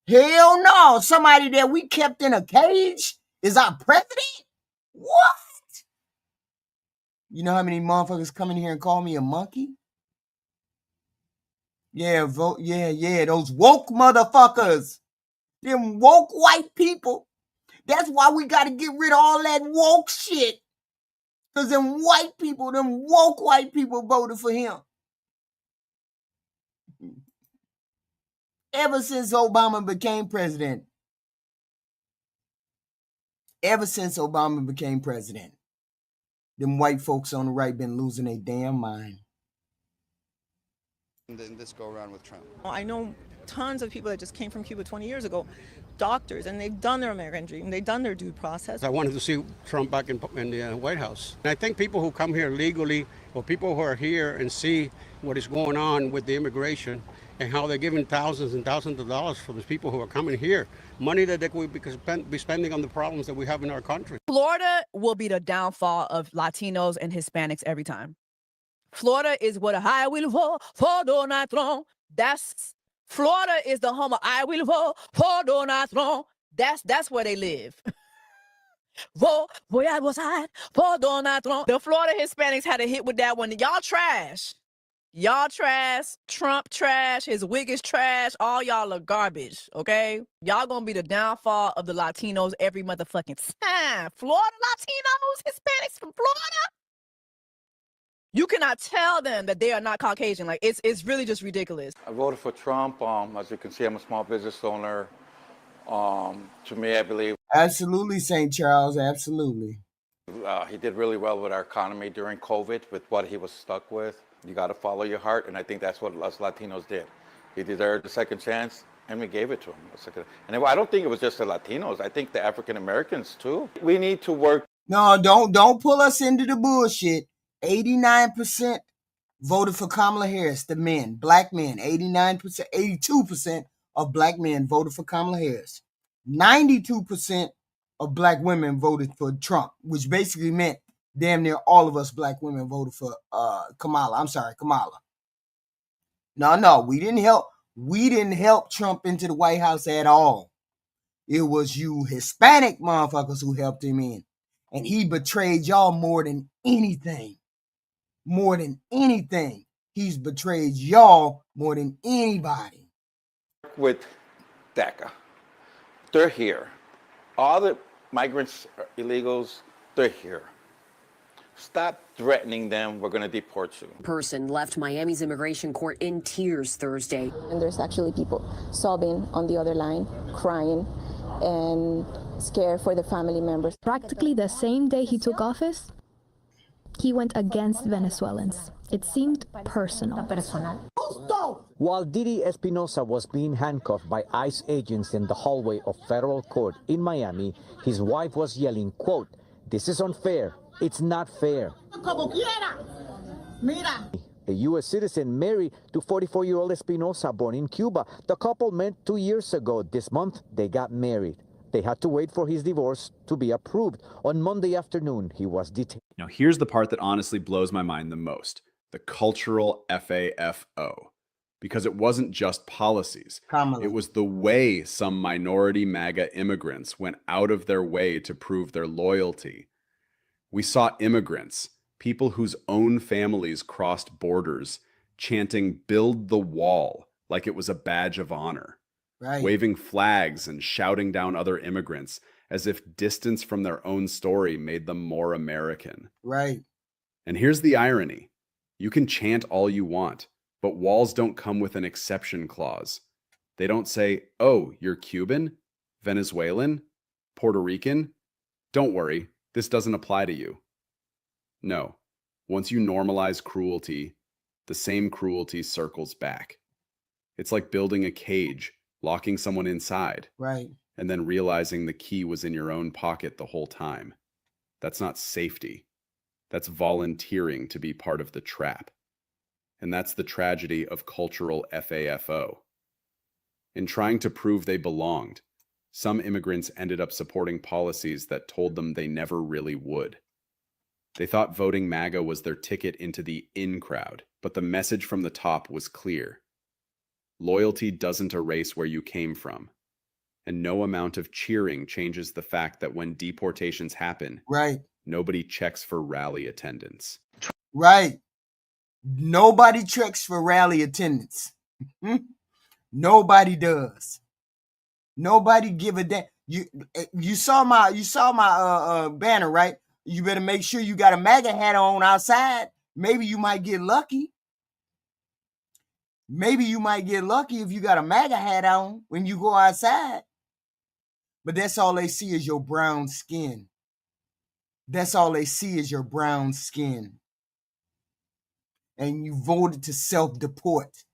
Hell no, somebody that we kept in a cage is our president? What? You know how many motherfuckers come in here and call me a monkey? Yeah, vote. Yeah, those woke motherfuckers. Them woke white people. That's why we got to get rid of all that woke shit. Because them woke white people voted for him. Ever since Obama became president. Them white folks on the right been losing their damn mind. In this go around with Trump. I know tons of people that just came from Cuba 20 years ago, doctors, and they've done their American dream. They've done their due process. I wanted to see Trump back in the White House. And I think people who come here legally, or people who are here and see what is going on with the immigration and how they're giving thousands and thousands of dollars for these people who are coming here, money that they could be spending on the problems that we have in our country. Florida will be the downfall of Latinos and Hispanics every time. Florida is what I will vote for Donald Trump. Florida is the home of I will vote for Donald Trump. That's where they live. Vote for Donald Trump. The Florida Hispanics had a hit with that one. Y'all trash. Y'all trash. Trump trash. His wig is trash. All y'all are garbage, okay? Y'all gonna be the downfall of the Latinos every motherfucking time. Florida Latinos, Hispanics from Florida? You cannot tell them that they are not Caucasian. Like, it's really just ridiculous. I voted for Trump. As you can see, I'm a small business owner. To me, I believe... Absolutely, St. Charles, absolutely. He did really well with our economy during COVID, with what he was stuck with. You got to follow your heart, and I think that's what us Latinos did. He deserved a second chance, and we gave it to him. And I don't think it was just the Latinos. I think the African Americans, too. We need to work... No, don't pull us into the bullshit. 89% voted for Kamala Harris, the men, black men. 82% of black men voted for Kamala Harris. 92% of black women voted for Trump, which basically meant damn near all of us black women voted for Kamala. I'm sorry, Kamala. No, we didn't help Trump into the White House at all. It was you Hispanic motherfuckers who helped him in. And he betrayed y'all more than anything. More than anything. He's betrayed y'all more than anybody. With DACA. They're here. All the migrants, illegals, they're here. Stop threatening them. We're going to deport you. Person left Miami's immigration court in tears Thursday. And there's actually people sobbing on the other line, crying and scared for the family members. Practically the same day he took office, he went against Venezuelans. It seemed personal. While Didi Espinosa was being handcuffed by ICE agents in the hallway of federal court in Miami, his wife was yelling, quote, "This is unfair. It's not fair." A U.S. citizen married to 44-year-old Espinosa, born in Cuba. The couple met 2 years ago. This month, they got married. They had to wait for his divorce to be approved. On Monday afternoon, he was detained. Now, here's the part that honestly blows my mind the most. The cultural FAFO. Because it wasn't just policies. It was the way some minority MAGA immigrants went out of their way to prove their loyalty. We saw immigrants, people whose own families crossed borders, chanting "Build the Wall" like it was a badge of honor. waving flags and shouting down other immigrants as if distance from their own story made them more American. Right. And here's the irony. You can chant all you want, but walls don't come with an exception clause. They don't say, oh, you're Cuban, Venezuelan, Puerto Rican? Don't worry, this doesn't apply to you. No, once you normalize cruelty, the same cruelty circles back. It's like building a cage, locking someone inside, Right. and then realizing the key was in your own pocket the whole time. That's not safety. That's volunteering to be part of the trap. And that's the tragedy of cultural FAFO. In trying to prove they belonged, some immigrants ended up supporting policies that told them they never really would. They thought voting MAGA was their ticket into the in crowd, but the message from the top was clear. Loyalty doesn't erase where you came from. And no amount of cheering changes the fact that when deportations happen, Right. nobody checks for rally attendance. Right. Nobody checks for rally attendance. Nobody does. Nobody give a damn. You saw my banner, right? You better make sure you got a MAGA hat on outside. Maybe you might get lucky. Maybe you might get lucky if you got a MAGA hat on when you go outside. But that's all they see is your brown skin. That's all they see is your brown skin. And you voted to self-deport.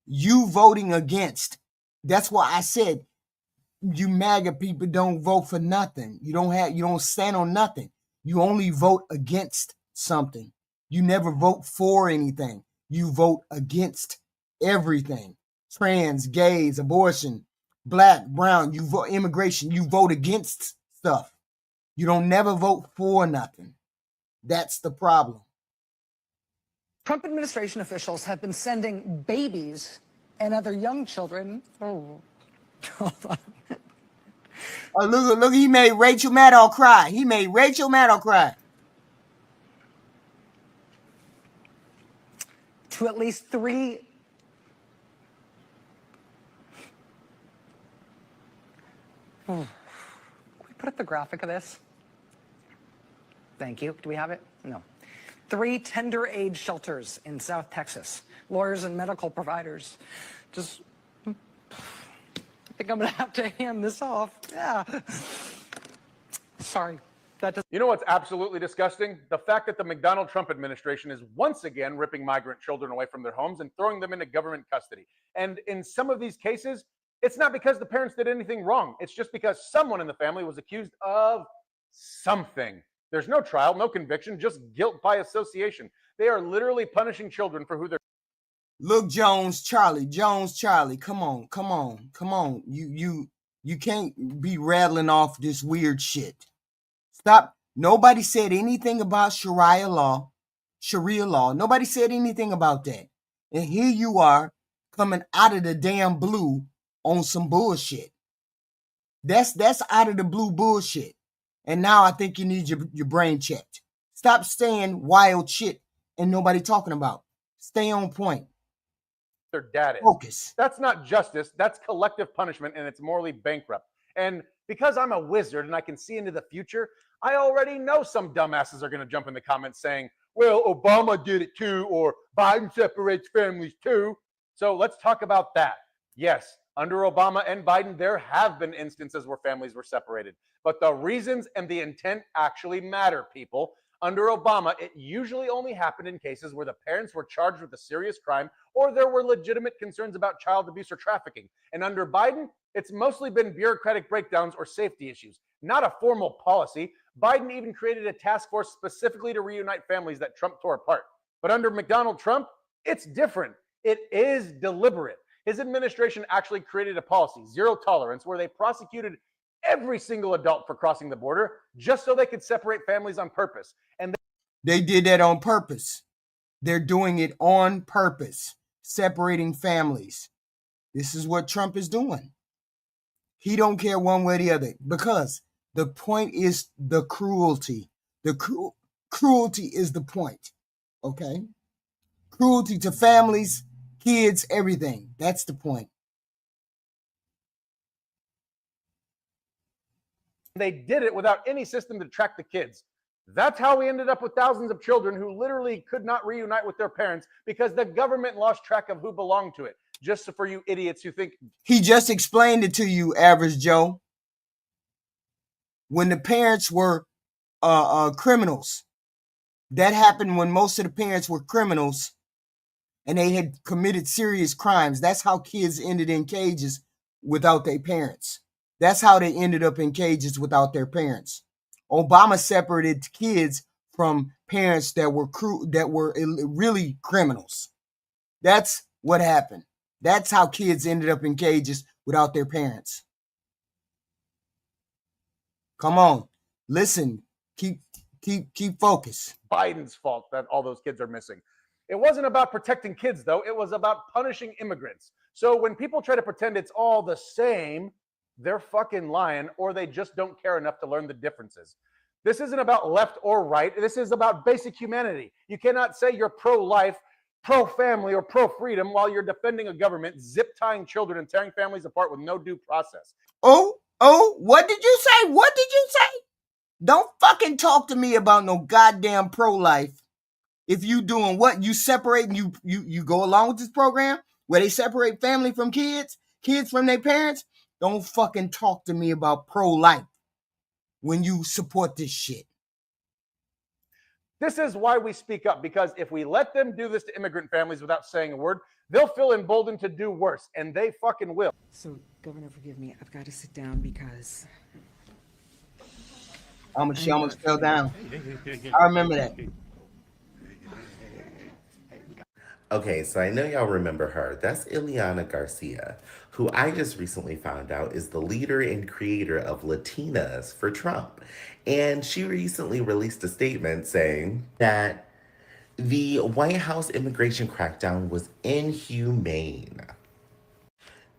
You voting against. That's why I said you MAGA people don't vote for nothing. You don't stand on nothing. You only vote against something. You never vote for anything. You vote against everything. Trans, gays, abortion, black, brown, you vote immigration, you vote against stuff. You don't never vote for nothing. That's the problem. Trump administration officials have been sending babies and other young children. Oh, look, he made Rachel Maddow cry. He made Rachel Maddow cry. To at least 3. Can we put up the graphic of this? Thank you. Do we have it? No. 3 tender age shelters in South Texas. Lawyers and medical providers. Just, I think I'm going to have to hand this off. Yeah. Sorry. You know what's absolutely disgusting? The fact that the McDonald Trump administration is once again ripping migrant children away from their homes and throwing them into government custody. And in some of these cases, it's not because the parents did anything wrong. It's just because someone in the family was accused of something. There's no trial, no conviction, just guilt by association. They are literally punishing children for who they're. Look, Jones Charlie, come on. You can't be rattling off this weird shit. Stop. Nobody said anything about Sharia law. Nobody said anything about that. And here you are coming out of the damn blue on some bullshit. That's out of the blue bullshit. And now I think you need your brain checked. Stop saying wild shit and nobody talking about. Stay on point. Their dad is. Focus. That's not justice. That's collective punishment, and it's morally bankrupt. And because I'm a wizard and I can see into the future, I already know some dumbasses are going to jump in the comments saying, well, Obama did it too, or Biden separates families too. So let's talk about that. Yes, under Obama and Biden, there have been instances where families were separated. But the reasons and the intent actually matter, people. Under Obama, it usually only happened in cases where the parents were charged with a serious crime or there were legitimate concerns about child abuse or trafficking. And under Biden, it's mostly been bureaucratic breakdowns or safety issues, not a formal policy. Biden even created a task force specifically to reunite families that Trump tore apart. But under McDonald Trump, it's different. It is deliberate. His administration actually created a policy, zero tolerance, where they prosecuted every single adult for crossing the border just so they could separate families on purpose. And they did that on purpose. They're doing it on purpose, separating families. This is what Trump is doing. He don't care one way or the other because the point is the cruelty. The cruelty is the point, okay? Cruelty to families, kids, everything. That's the point. They did it without any system to track the kids. That's how we ended up with thousands of children who literally could not reunite with their parents because the government lost track of who belonged to it. Just for you idiots who think. He just explained it to you, Average Joe. When the parents were criminals, that happened when most of the parents were criminals and they had committed serious crimes. That's how kids ended in cages without their parents. That's how they ended up in cages without their parents. Obama separated kids from parents that were really criminals. That's what happened. That's how kids ended up in cages without their parents. Come on, listen, keep focused. Biden's fault that all those kids are missing. It wasn't about protecting kids, though. It was about punishing immigrants. So when people try to pretend it's all the same, they're fucking lying, or they just don't care enough to learn the differences. This isn't about left or right. This is about basic humanity. You cannot say you're pro-life, pro-family, or pro-freedom while you're defending a government zip-tying children and tearing families apart with no due process. Oh, what did you say? What did you say? Don't fucking talk to me about no goddamn pro-life. If you doing what? You separate and you go along with this program where they separate family from kids from their parents. Don't fucking talk to me about pro-life when you support this shit. This is why we speak up, because if we let them do this to immigrant families without saying a word, they'll feel emboldened to do worse, and they fucking will. So, Governor, forgive me. I've got to sit down because she almost fell down. I remember that. Okay, so I know y'all remember her. That's Ileana Garcia, who I just recently found out is the leader and creator of LATINOS for Trump. And she recently released a statement saying that the White House immigration crackdown was inhumane.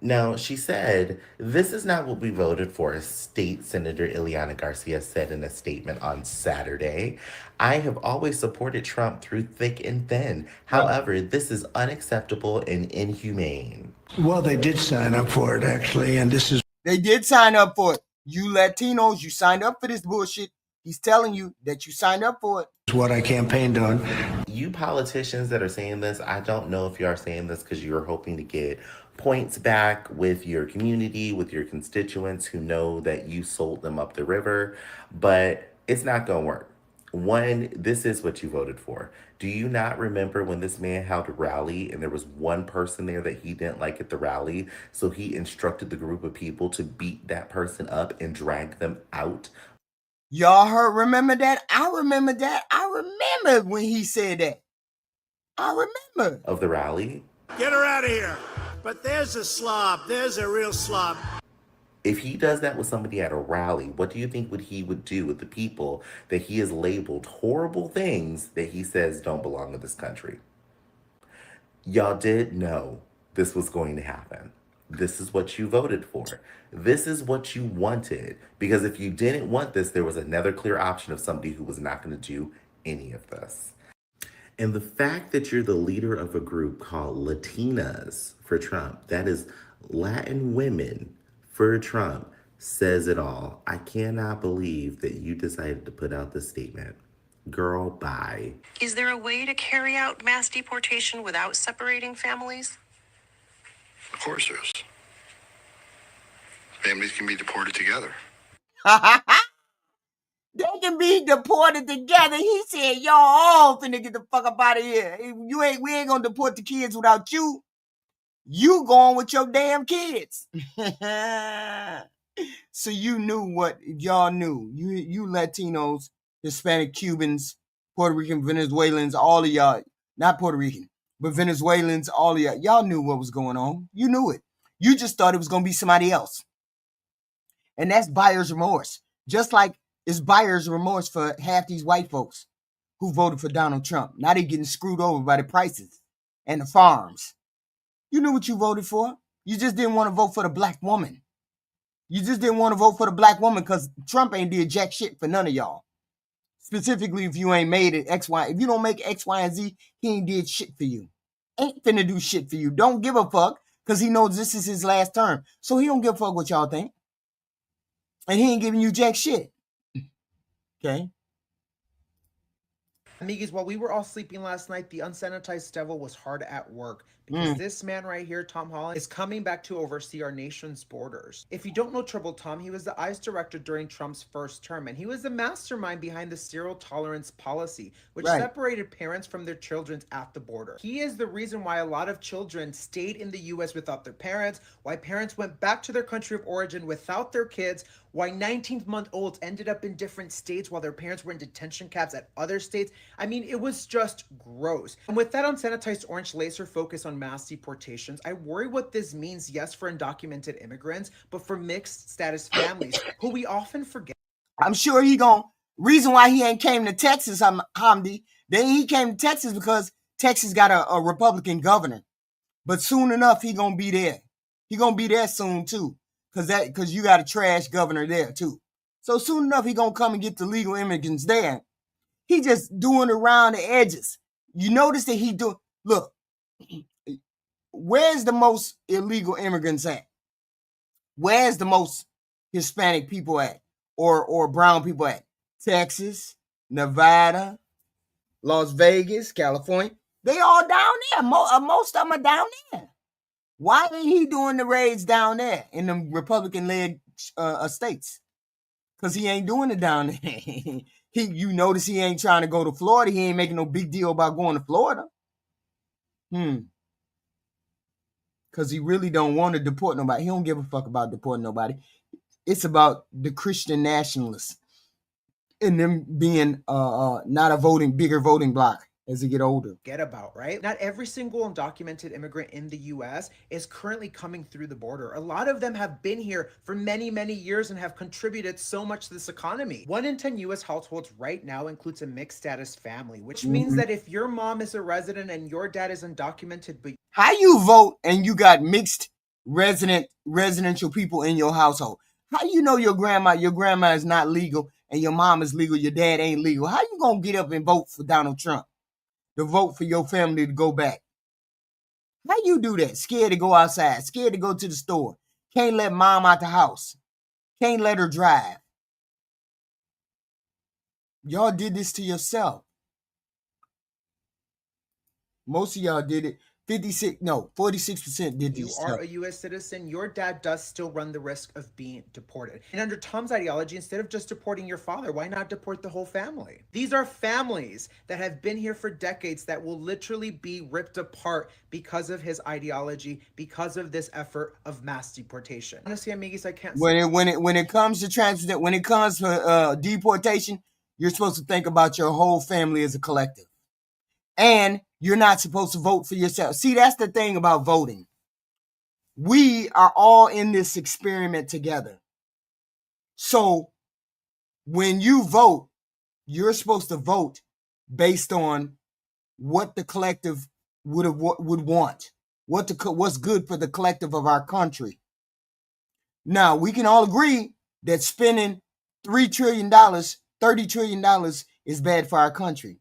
Now, she said, "This is not what we voted for," State Senator Ileana Garcia said in a statement on Saturday. "I have always supported Trump through thick and thin. However, this is unacceptable and inhumane." Well, they did sign up for it, actually, and this is... They did sign up for it. You Latinos, you signed up for this bullshit. He's telling you that you signed up for it. It's what I campaigned on. You politicians that are saying this, I don't know if you are saying this because you're hoping to get points back with your community, with your constituents who know that you sold them up the river, but it's not going to work. One, this is what you voted for. Do you not remember when this man held a rally and there was one person there that he didn't like at the rally? So he instructed the group of people to beat that person up and drag them out. Y'all remember that? I remember that. I remember when he said that. I remember. Of the rally? Get her out of here. But there's a slob. There's a real slob. If he does that with somebody at a rally, what do you think he would do with the people that he has labeled horrible things that he says don't belong in this country? Y'all did know this was going to happen. This is what you voted for. This is what you wanted. Because if you didn't want this, there was another clear option of somebody who was not going to do any of this. And the fact that you're the leader of a group called LATINOS for Trump, that is Latin women for Trump, says it all. I cannot believe that you decided to put out this statement. Girl, bye. Is there a way to carry out mass deportation without separating families? Of course there is. Families can be deported together. They can be deported together. He said, y'all all finna get the fuck up out of here. We ain't gonna deport the kids without you. You going with your damn kids. So you knew what y'all knew. You Latinos, Hispanic, Cubans, Puerto Rican, Venezuelans, all of y'all, not Puerto Rican, but Venezuelans, all of y'all knew what was going on. You knew it. You just thought it was gonna be somebody else. And that's buyer's remorse. Just like it's buyer's remorse for half these white folks who voted for Donald Trump. Now they're getting screwed over by the prices and the farms. You knew what you voted for. You just didn't want to vote for the black woman. You just didn't want to vote for the black woman because Trump ain't did jack shit for none of y'all. Specifically, if you ain't made it X, Y. If you don't make X, Y, and Z, he ain't did shit for you. Ain't finna do shit for you. Don't give a fuck because he knows this is his last term. So he don't give a fuck what y'all think. And he ain't giving you jack shit. Okay. Amigos, while we were all sleeping last night, the unsanitized devil was hard at work because this man right here, Tom Holland, is coming back to oversee our nation's borders. If you don't know Trouble Tom, he was the ICE director during Trump's first term, and he was the mastermind behind the zero tolerance policy, which separated parents from their children at the border. He is the reason why a lot of children stayed in the U.S. without their parents, why parents went back to their country of origin without their kids, why 19-month-olds ended up in different states while their parents were in detention camps at other states. I mean, it was just gross. And with that unsanitized orange laser focus on mass deportations, I worry what this means, yes, for undocumented immigrants, but for mixed status families, who we often forget. I'm sure reason why he ain't came to Texas, Hamdi, then he came to Texas because Texas got a Republican governor. But soon enough, he gonna be there. He gonna be there soon too. Cause you got a trash governor there too. So soon enough, he gonna come and get the legal immigrants there. He just doing around the edges. You notice that look, where's the most illegal immigrants at? Where's the most Hispanic people at? Or brown people at? Texas, Nevada, Las Vegas, California. They all down there. Most of them are down there. Why ain't he doing the raids down there in the Republican-led states? Because he ain't doing it down there. You notice he ain't trying to go to Florida. He ain't making no big deal about going to Florida. Because he really don't want to deport nobody. He don't give a fuck about deporting nobody. It's about the Christian nationalists and them being not a bigger voting bloc as they get older. Get about, right? Not every single undocumented immigrant in the US is currently coming through the border. A lot of them have been here for many, many years and have contributed so much to this economy. 1 in 10 US households right now includes a mixed status family, which means that if your mom is a resident and your dad is undocumented, but how you vote and you got mixed residential people in your household? How you know your grandma is not legal and your mom is legal, your dad ain't legal? How you gonna get up and vote for Donald Trump? To vote for your family to go back. How you do that? Scared to go outside, scared to go to the store. Can't let mom out the house. Can't let her drive. Y'all did this to yourself. Most of y'all did it. 46% did you this are stuff. a U.S. citizen, your dad does still run the risk of being deported. And under Tom's ideology, instead of just deporting your father, why not deport the whole family? These are families that have been here for decades that will literally be ripped apart because of his ideology, because of this effort of mass deportation. Honestly, amigos, I can't. When it comes to deportation, you're supposed to think about your whole family as a collective. And you're not supposed to vote for yourself. See, that's the thing about voting. We are all in this experiment together. So when you vote, you're supposed to vote based on what the collective would want, what's good for the collective of our country. Now, we can all agree that spending $3 trillion, $30 trillion is bad for our country.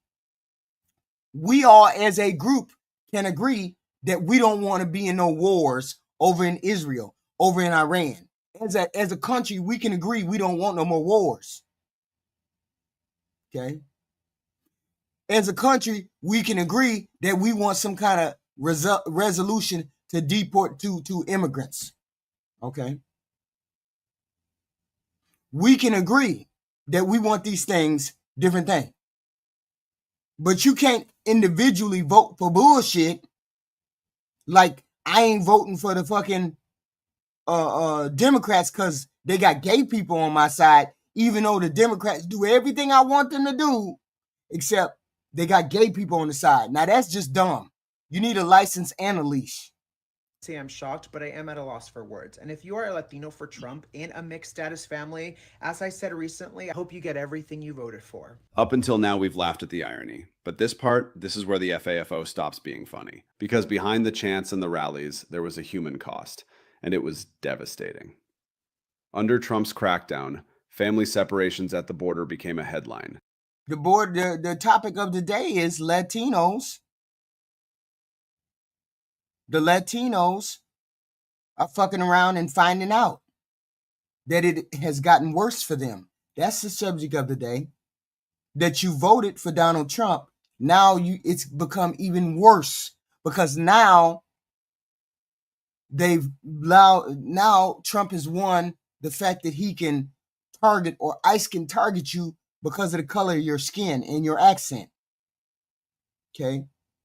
We all as a group can agree that we don't want to be in no wars over in Israel, over in Iran. As a country, we can agree we don't want no more wars. Okay? As a country, we can agree that we want some kind of resolution to deport to immigrants. Okay? We can agree that we want these things, different things. But you can't individually vote for bullshit. Like, I ain't voting for the fucking Democrats because they got gay people on my side, even though the Democrats do everything I want them to do, except they got gay people on the side. Now, that's just dumb. You need a license and a leash. Say I'm shocked, but I am at a loss for words. And if you are a Latino for Trump in a mixed status family, as I said recently, I hope you get everything you voted for. Up until now, we've laughed at the irony. But this is where the FAFO stops being funny. Because behind the chants and the rallies, there was a human cost. And it was devastating. Under Trump's crackdown, family separations at the border became a headline. The topic of the day is Latinos. The Latinos are fucking around and finding out. that it has gotten worse for them. That's the subject of the day. That you voted for Donald Trump. Now it's become even worse because now Trump has won the fact that he can target, or ICE can target you because of the color of your skin and your accent. Okay.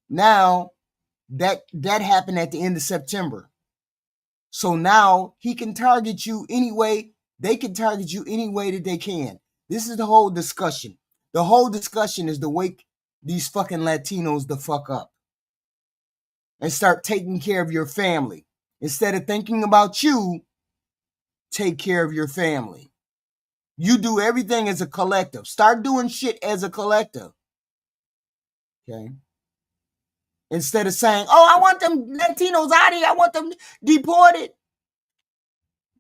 Now that happened at the end of September. So now he can target you anyway. They can target you any way that they can. This is the whole discussion. The whole discussion is to wake these fucking Latinos the fuck up and start taking care of your family. Instead of thinking about you, take care of your family. You do everything as a collective. Start doing shit as a collective. Okay? Instead of saying, oh, I want them Latinos out of here. I want them deported.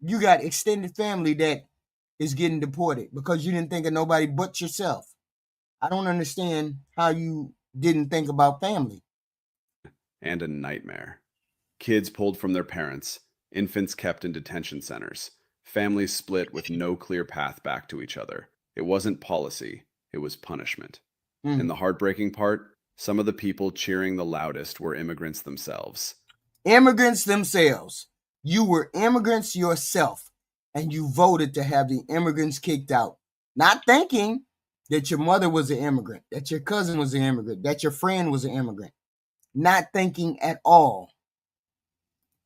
You got extended family that is getting deported because you didn't think of nobody but yourself. I don't understand how you didn't think about family. And a nightmare. Kids pulled from their parents, infants kept in detention centers, families split with no clear path back to each other. It wasn't policy, it was punishment. And the heartbreaking part, some of the people cheering the loudest were immigrants themselves. Immigrants themselves. You were immigrants yourself, and you voted to have the immigrants kicked out. Not thinking that your mother was an immigrant, that your cousin was an immigrant, that your friend was an immigrant. Not thinking at all.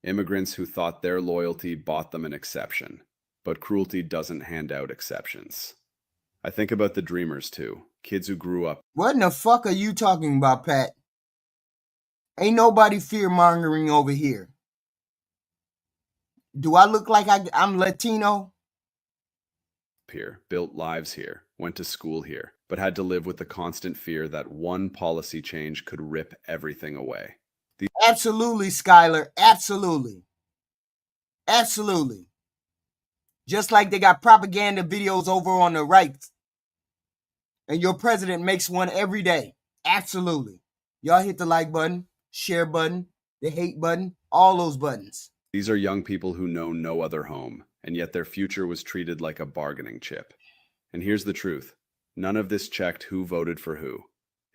Immigrants who thought their loyalty bought them an exception, but cruelty doesn't hand out exceptions. I think about the dreamers too, kids who grew up. What in the fuck are you talking about, Pat? Ain't nobody fear-mongering over here. Do I look like I'm Latino? Here, built lives here, went to school here, but had to live with the constant fear that one policy change could rip everything away. Absolutely, Skylar. Absolutely. Absolutely. Just like they got propaganda videos over on the right. And your president makes one every day. Absolutely. Y'all hit the like button, share button, the hate button, all those buttons. These are young people who know no other home, and yet their future was treated like a bargaining chip. And here's the truth. None of this checked who voted for who.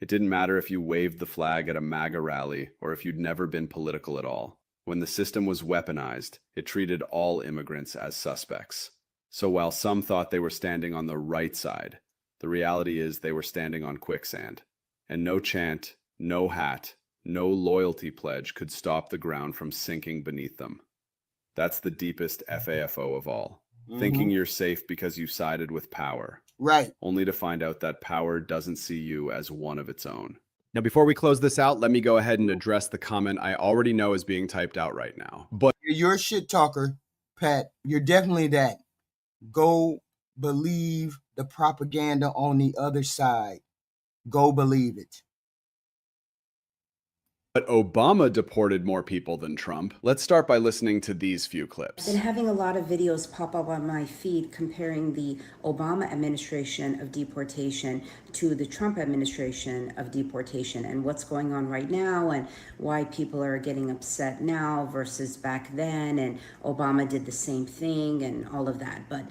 It didn't matter if you waved the flag at a MAGA rally or if you'd never been political at all. When the system was weaponized, it treated all immigrants as suspects. So while some thought they were standing on the right side, the reality is they were standing on quicksand. And no chant, no hat, no loyalty pledge could stop the ground from sinking beneath them. That's the deepest FAFO of all. Thinking you're safe because you sided with power. Right. Only to find out that power doesn't see you as one of its own. Now, before we close this out, let me go ahead and address the comment I already know is being typed out right now. But you're a shit talker, Pat. You're definitely that. Go believe the propaganda on the other side. Go believe it. But Obama deported more people than Trump. Let's start by listening to these few clips. I've been having a lot of videos pop up on my feed comparing the Obama administration of deportation to the Trump administration of deportation and what's going on right now and why people are getting upset now versus back then, and Obama did the same thing and all of that. But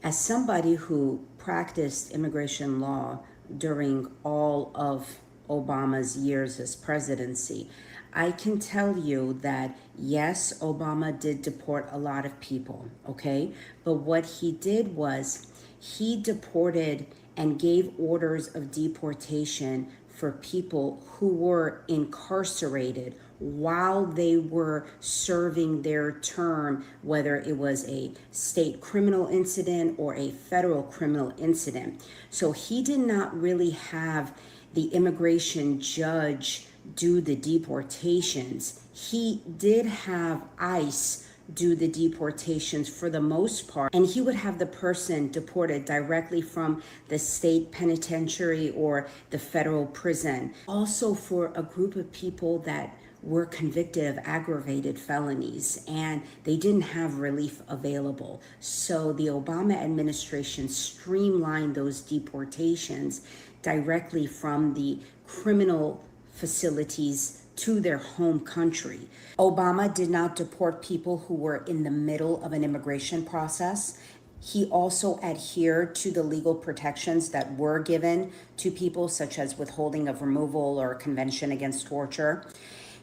as somebody who practiced immigration law during all of Obama's years as presidency, I can tell you that yes, Obama did deport a lot of people, okay? But what he did was he deported and gave orders of deportation for people who were incarcerated while they were serving their term, whether it was a state criminal incident or a federal criminal incident. So he did not really have the immigration judge do the deportations. He did have ICE do the deportations for the most part, and he would have the person deported directly from the state penitentiary or the federal prison. Also for a group of people that were convicted of aggravated felonies and they didn't have relief available. So the Obama administration streamlined those deportations directly from the criminal facilities to their home country. Obama did not deport people who were in the middle of an immigration process. he also adhered to the legal protections that were given to people, such as withholding of removal or convention against torture.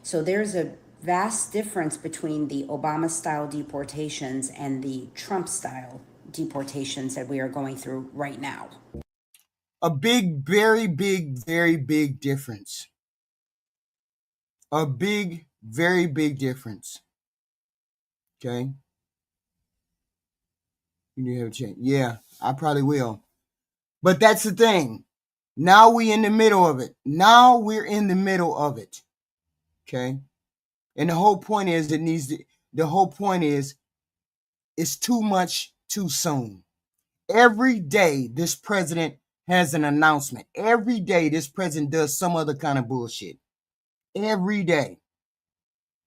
So there's a vast difference between the Obama-style deportations and the Trump-style deportations that we are going through right now. A big, very big difference. A big, very big difference. Okay? You need to have a change. Yeah, I probably will. But that's the thing. Now we're in the middle of it. Okay? And the whole point is it's too much too soon. Every day this president has an announcement. Every day this president does some other kind of bullshit. Every day.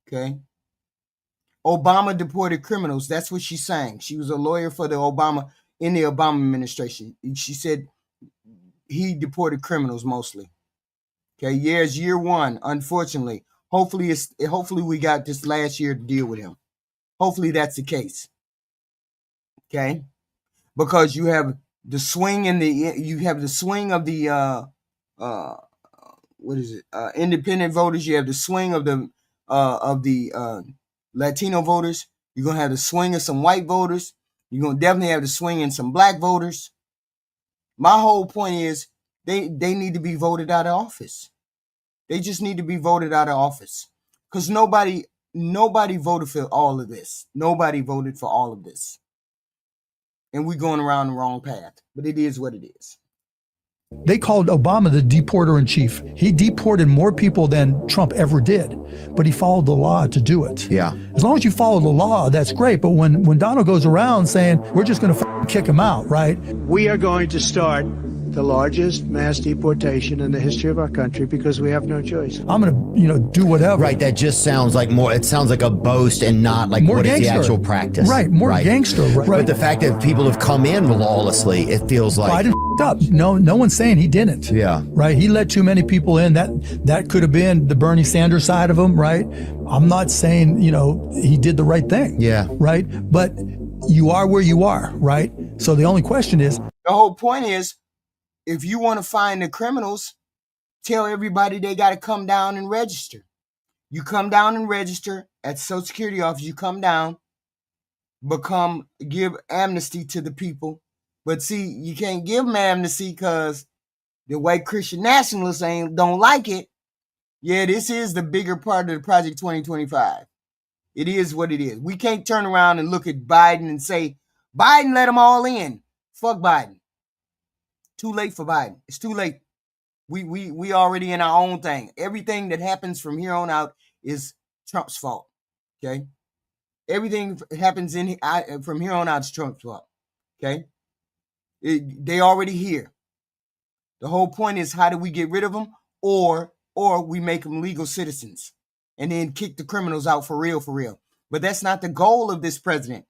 Okay? Obama deported criminals. That's what she's saying. She was a lawyer for the Obama administration. She said he deported criminals mostly. Okay, it's year one, unfortunately. Hopefully we got this last year to deal with him. Hopefully that's the case. Okay? Because you have the swing of the independent voters, you have the swing of the Latino voters, you're gonna have the swing of some white voters, you're gonna definitely have the swing in some black voters. My whole point is they need to be voted out of office. They just need to be voted out of office. Because nobody voted for all of this. Nobody voted for all of this. And we're going around the wrong path. But it is what it is. They called Obama the deporter in chief. He deported more people than Trump ever did, but he followed the law to do it. Yeah. As long as you follow the law, that's great. But when Donald goes around saying, we're just going to kick him out, right? We are going to start the largest mass deportation in the history of our country because we have no choice. I'm going to, do whatever. Right, that just sounds like it sounds like a boast and not like more what gangster. Is the actual practice. Right, more gangster, right? But the fact that people have come in lawlessly, it feels like... Biden up. No one's saying he didn't. Yeah. Right, he let too many people in. That could have been the Bernie Sanders side of him, right? I'm not saying, he did the right thing. Yeah. Right, but you are where you are, right? So the only question is... The whole point is, if you want to find the criminals, tell everybody they got to come down and register. You come down and register at the Social Security office. You come down, give amnesty to the people. But see, you can't give them amnesty because the white Christian nationalists don't like it. Yeah, this is the bigger part of the Project 2025. It is what it is. We can't turn around and look at Biden and say, Biden let them all in. Fuck Biden. Too late for Biden. It's too late. We already in our own thing. Everything that happens from here on out is Trump's fault. Okay? Everything happens from here on out is Trump's fault. Okay? They already here. The whole point is, how do we get rid of them, or we make them legal citizens and then kick the criminals out for real. But that's not the goal of this president.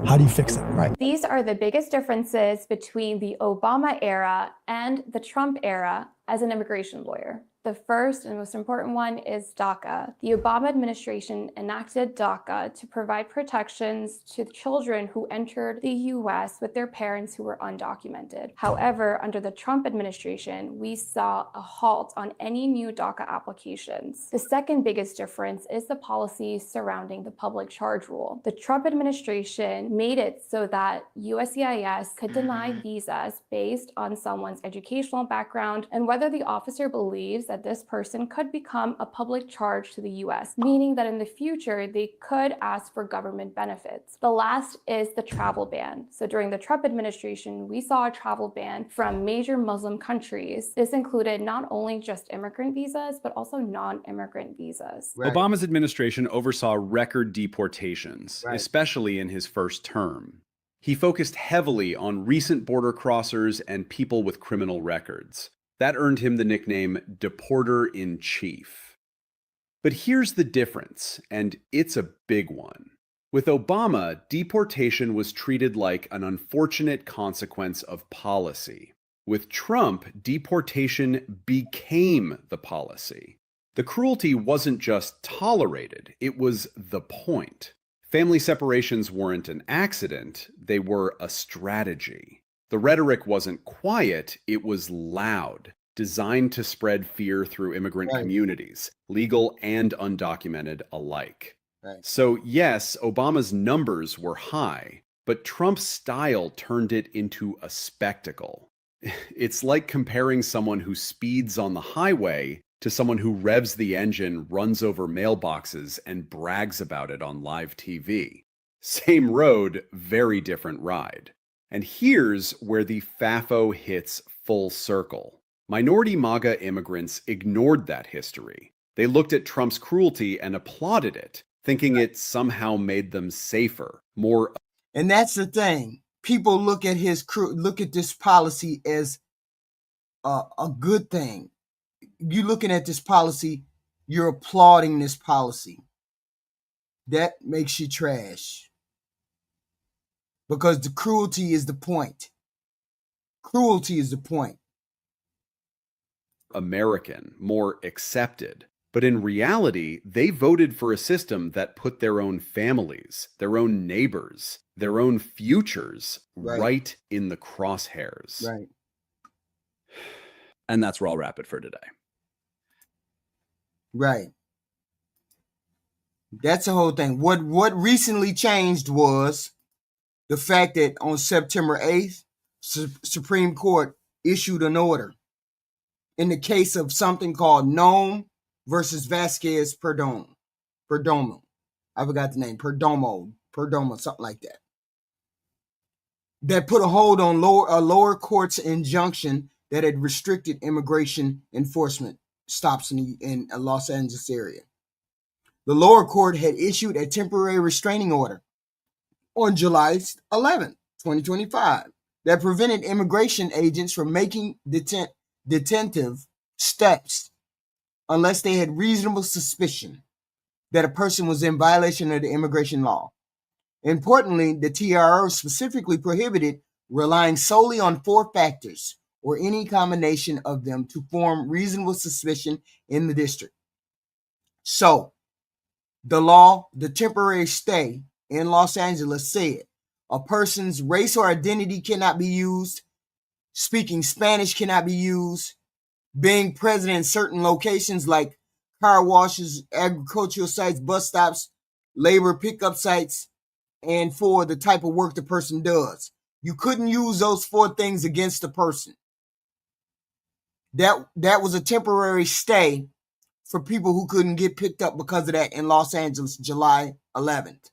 How do you fix it? Right. These are the biggest differences between the Obama era and the Trump era as an immigration lawyer. The first and most important one is DACA. The Obama administration enacted DACA to provide protections to children who entered the US with their parents who were undocumented. However, under the Trump administration, we saw a halt on any new DACA applications. The second biggest difference is the policy surrounding the public charge rule. The Trump administration made it so that USCIS could deny visas based on someone's educational background and whether the officer believes that this person could become a public charge to the US, meaning that in the future, they could ask for government benefits. The last is the travel ban. So during the Trump administration, we saw a travel ban from major Muslim countries. This included not only just immigrant visas, but also non-immigrant visas. Right. Obama's administration oversaw record deportations, especially in his first term. He focused heavily on recent border crossers and people with criminal records. That earned him the nickname Deporter-in-Chief. But here's the difference, and it's a big one. With Obama, deportation was treated like an unfortunate consequence of policy. With Trump, deportation became the policy. The cruelty wasn't just tolerated, it was the point. Family separations weren't an accident, they were a strategy. The rhetoric wasn't quiet, it was loud, designed to spread fear through immigrant communities, legal and undocumented alike. So, yes, Obama's numbers were high, but Trump's style turned it into a spectacle. It's like comparing someone who speeds on the highway to someone who revs the engine, runs over mailboxes, and brags about it on live TV. Same road, very different ride. And here's where the FAFO hits full circle. Minority MAGA immigrants ignored that history. They looked at Trump's cruelty and applauded it, thinking it somehow made them safer, more. And that's the thing. People look at this policy as a good thing. You looking at this policy, you're applauding this policy. That makes you trash. Because the cruelty is the point. Cruelty is the point. American, more accepted. But in reality, they voted for a system that put their own families, their own neighbors, their own futures right in the crosshairs. Right. And that's where I'll wrap it for today. Right. That's the whole thing. What recently changed was the fact that on September 8th, Supreme Court issued an order in the case of something called Nome versus Vasquez Perdomo. I forgot the name. Perdomo, something like that. That put a hold on a lower court's injunction that had restricted immigration enforcement stops in the Los Angeles area. The lower court had issued a temporary restraining order on July 11th, 2025, that prevented immigration agents from making detentive steps unless they had reasonable suspicion that a person was in violation of the immigration law. Importantly, the TRO specifically prohibited relying solely on 4 factors or any combination of them to form reasonable suspicion in the district. So, the temporary stay in Los Angeles said a person's race or identity cannot be used, speaking Spanish cannot be used, being present in certain locations like car washes, agricultural sites, bus stops, labor pickup sites, and for the type of work the person does. You couldn't use those 4 things against the person. That was a temporary stay for people who couldn't get picked up because of that in Los Angeles, July 11th.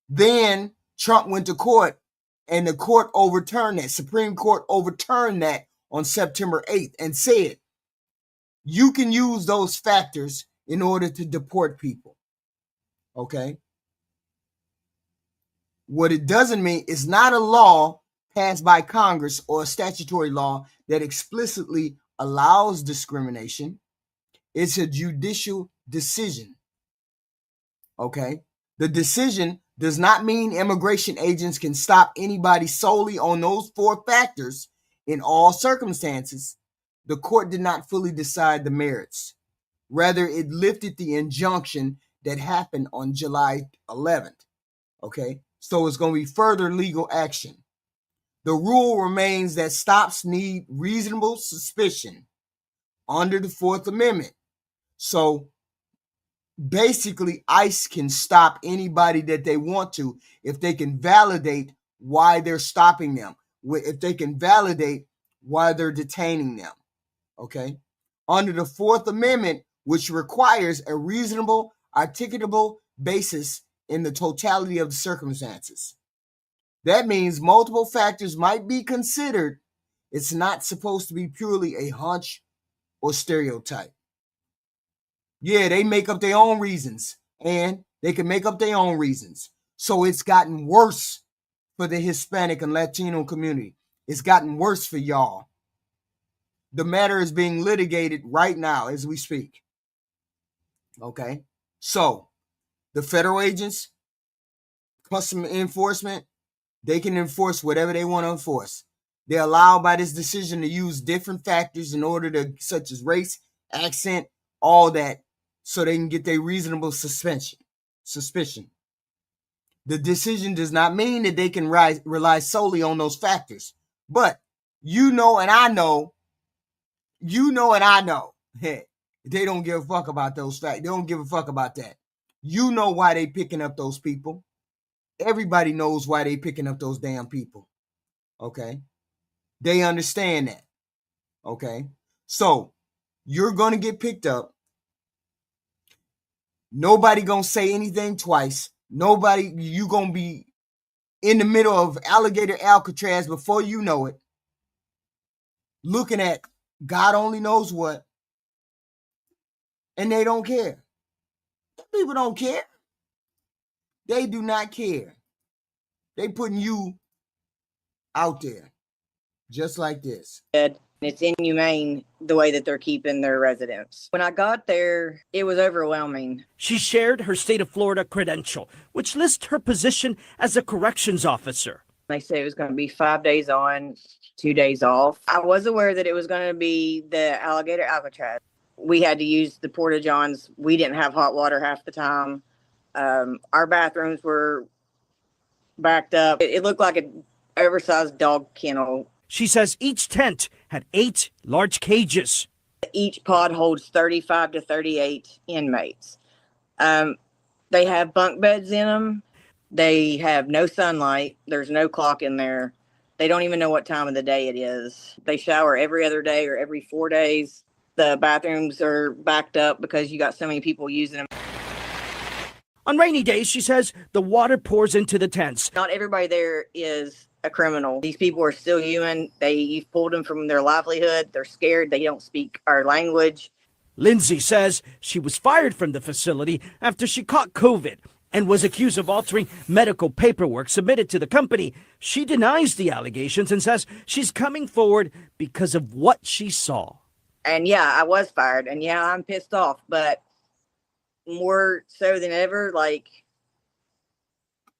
Then Trump went to court and the court overturned that. Supreme Court overturned that on September 8th and said, you can use those factors in order to deport people. Okay? What it doesn't mean is not a law passed by Congress or a statutory law that explicitly allows discrimination. It's a judicial decision. Okay? The decision does not mean immigration agents can stop anybody solely on those 4 factors in all circumstances. The court did not fully decide the merits. Rather, it lifted the injunction that happened on July 11th. Okay? So it's going to be further legal action. The rule remains that stops need reasonable suspicion under the 4th Amendment. So basically, ICE can stop anybody that they want to if they can validate why they're stopping them, if they can validate why they're detaining them. Okay? Under the 4th Amendment, which requires a reasonable, articulable basis in the totality of the circumstances. That means multiple factors might be considered. It's not supposed to be purely a hunch or stereotype. Yeah, they make up their own reasons, and they can make up their own reasons. So it's gotten worse for the Hispanic and Latino community. It's gotten worse for y'all. The matter is being litigated right now as we speak. Okay? So, the federal agents, custom enforcement, they can enforce whatever they want to enforce. They're allowed by this decision to use different factors in order to, such as race, accent, all that, so they can get their reasonable suspicion. The decision does not mean that they can rely solely on those factors. But you know and I know, hey, they don't give a fuck about those facts. They don't give a fuck about that. You know why they picking up those people. Everybody knows why they picking up those damn people. Okay? They understand that. Okay? So, you're going to get picked up. Nobody going to say anything twice. Nobody, you going to be in the middle of alligator Alcatraz before you know it. Looking at God only knows what. And they don't care. People don't care. They do not care. They putting you out there just like this. It's inhumane the way that they're keeping their residents. When I got there, it was overwhelming. She shared her state of Florida credential, which lists her position as a corrections officer. They said it was going to be 5 days on, 2 days off. I was aware that it was going to be the alligator Alcatraz. We had to use the porta-johns. We didn't have hot water half the time. Our bathrooms were backed up. It looked like an oversized dog kennel. She says each tent had 8 large cages. Each pod holds 35 to 38 inmates. They have bunk beds in them. They have no sunlight. There's no clock in there. They don't even know what time of the day it is. They shower every other day or every 4 days. The bathrooms are backed up because you got so many people using them. On rainy days, she says, the water pours into the tents. Not everybody there is a criminal. These people are still human. You've pulled them from their livelihood. They're scared. They don't speak our language. Lindsay says she was fired from the facility after she caught COVID and was accused of altering medical paperwork submitted to the company. She denies the allegations and says she's coming forward because of what she saw. And yeah, I was fired. And yeah, I'm pissed off. But more so than ever, like,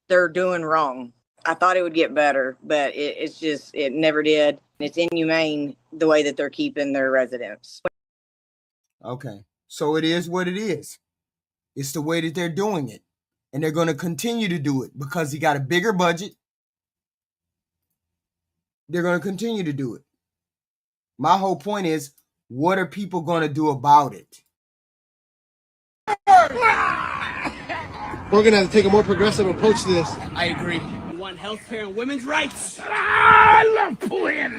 they're doing wrong. I thought it would get better, but it never did. It's inhumane the way that they're keeping their residents. Okay, so it is what it is. It's the way that they're doing it. And they're going to continue to do it because he got a bigger budget. They're going to continue to do it. My whole point is, what are people going to do about it? We're going to have to take a more progressive approach to this. I agree. We want health care and women's rights. I love pulling.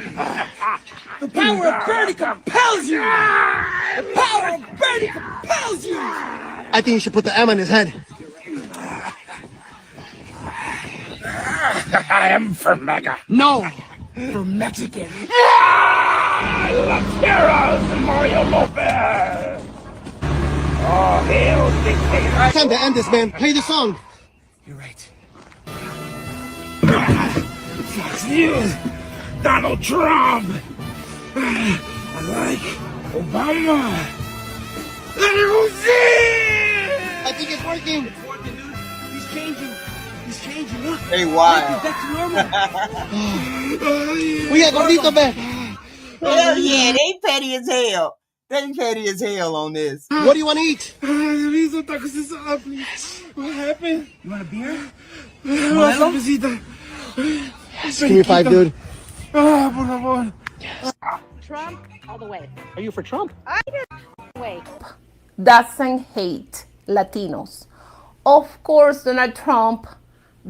The power of Bernie compels you. The power of Bernie compels you. I think you should put the M on his head. I am for MAGA. No, for Mexican. LATINOs and Mario Lopez. Oh, hail dictator. It's time to end this, man. Play the song. You're right. Fox News. Donald Trump. I like Obama. I think it's working. It's working, dude. He's changing. He's changing. Look. Hey, why? He's back to normal. We got Gordito back. Hell yeah, they petty as hell. They petty as hell on this. What do you want to eat? What happened? You want a beer? Give me 5, dude. Trump all the way. Are you for Trump? I just wait. Doesn't hate Latinos. Of course, Donald Trump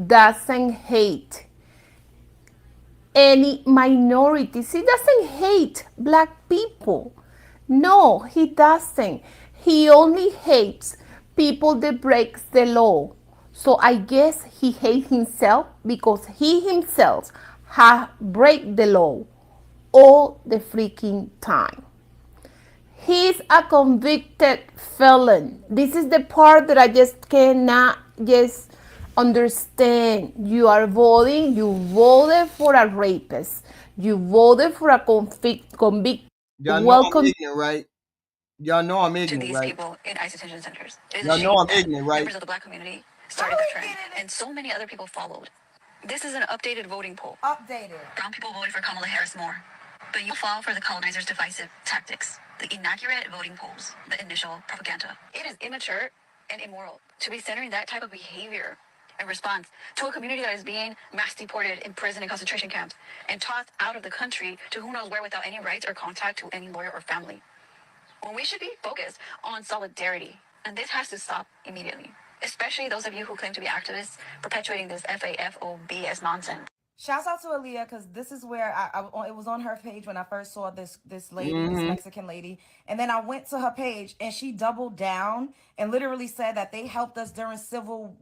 doesn't hate any minorities. He doesn't hate black people. No, he doesn't. He only hates people that breaks the law. So I guess he hates himself because he himself has break the law all the freaking time. He's a convicted felon. This is the part that I just cannot just understand. You are voting, you voted for a rapist. You voted for a convict. Y'all know Welcome. I'm ignorant, right? Y'all know I'm ignorant, to these right? people in ICE detention centers. It is Y'all a know shame I'm that ignorant, right? members of the black community started the trend, and so many other people followed. This is an updated voting poll. Updated. Brown people voted for Kamala Harris more, but you fall for the colonizers' divisive tactics, the inaccurate voting polls, the initial propaganda. It is immature and immoral to be centering that type of behavior in response to a community that is being mass deported, imprisoned in concentration camps, and tossed out of the country to who knows where without any rights or contact to any lawyer or family. When we should be focused on solidarity, and this has to stop immediately, especially those of you who claim to be activists perpetuating this FAFOBS nonsense. Shouts out to Aaliyah, because this is where it was on her page when I first saw this lady, this Mhm. Mexican lady, and then I went to her page and she doubled down and literally said that they helped us during the Civil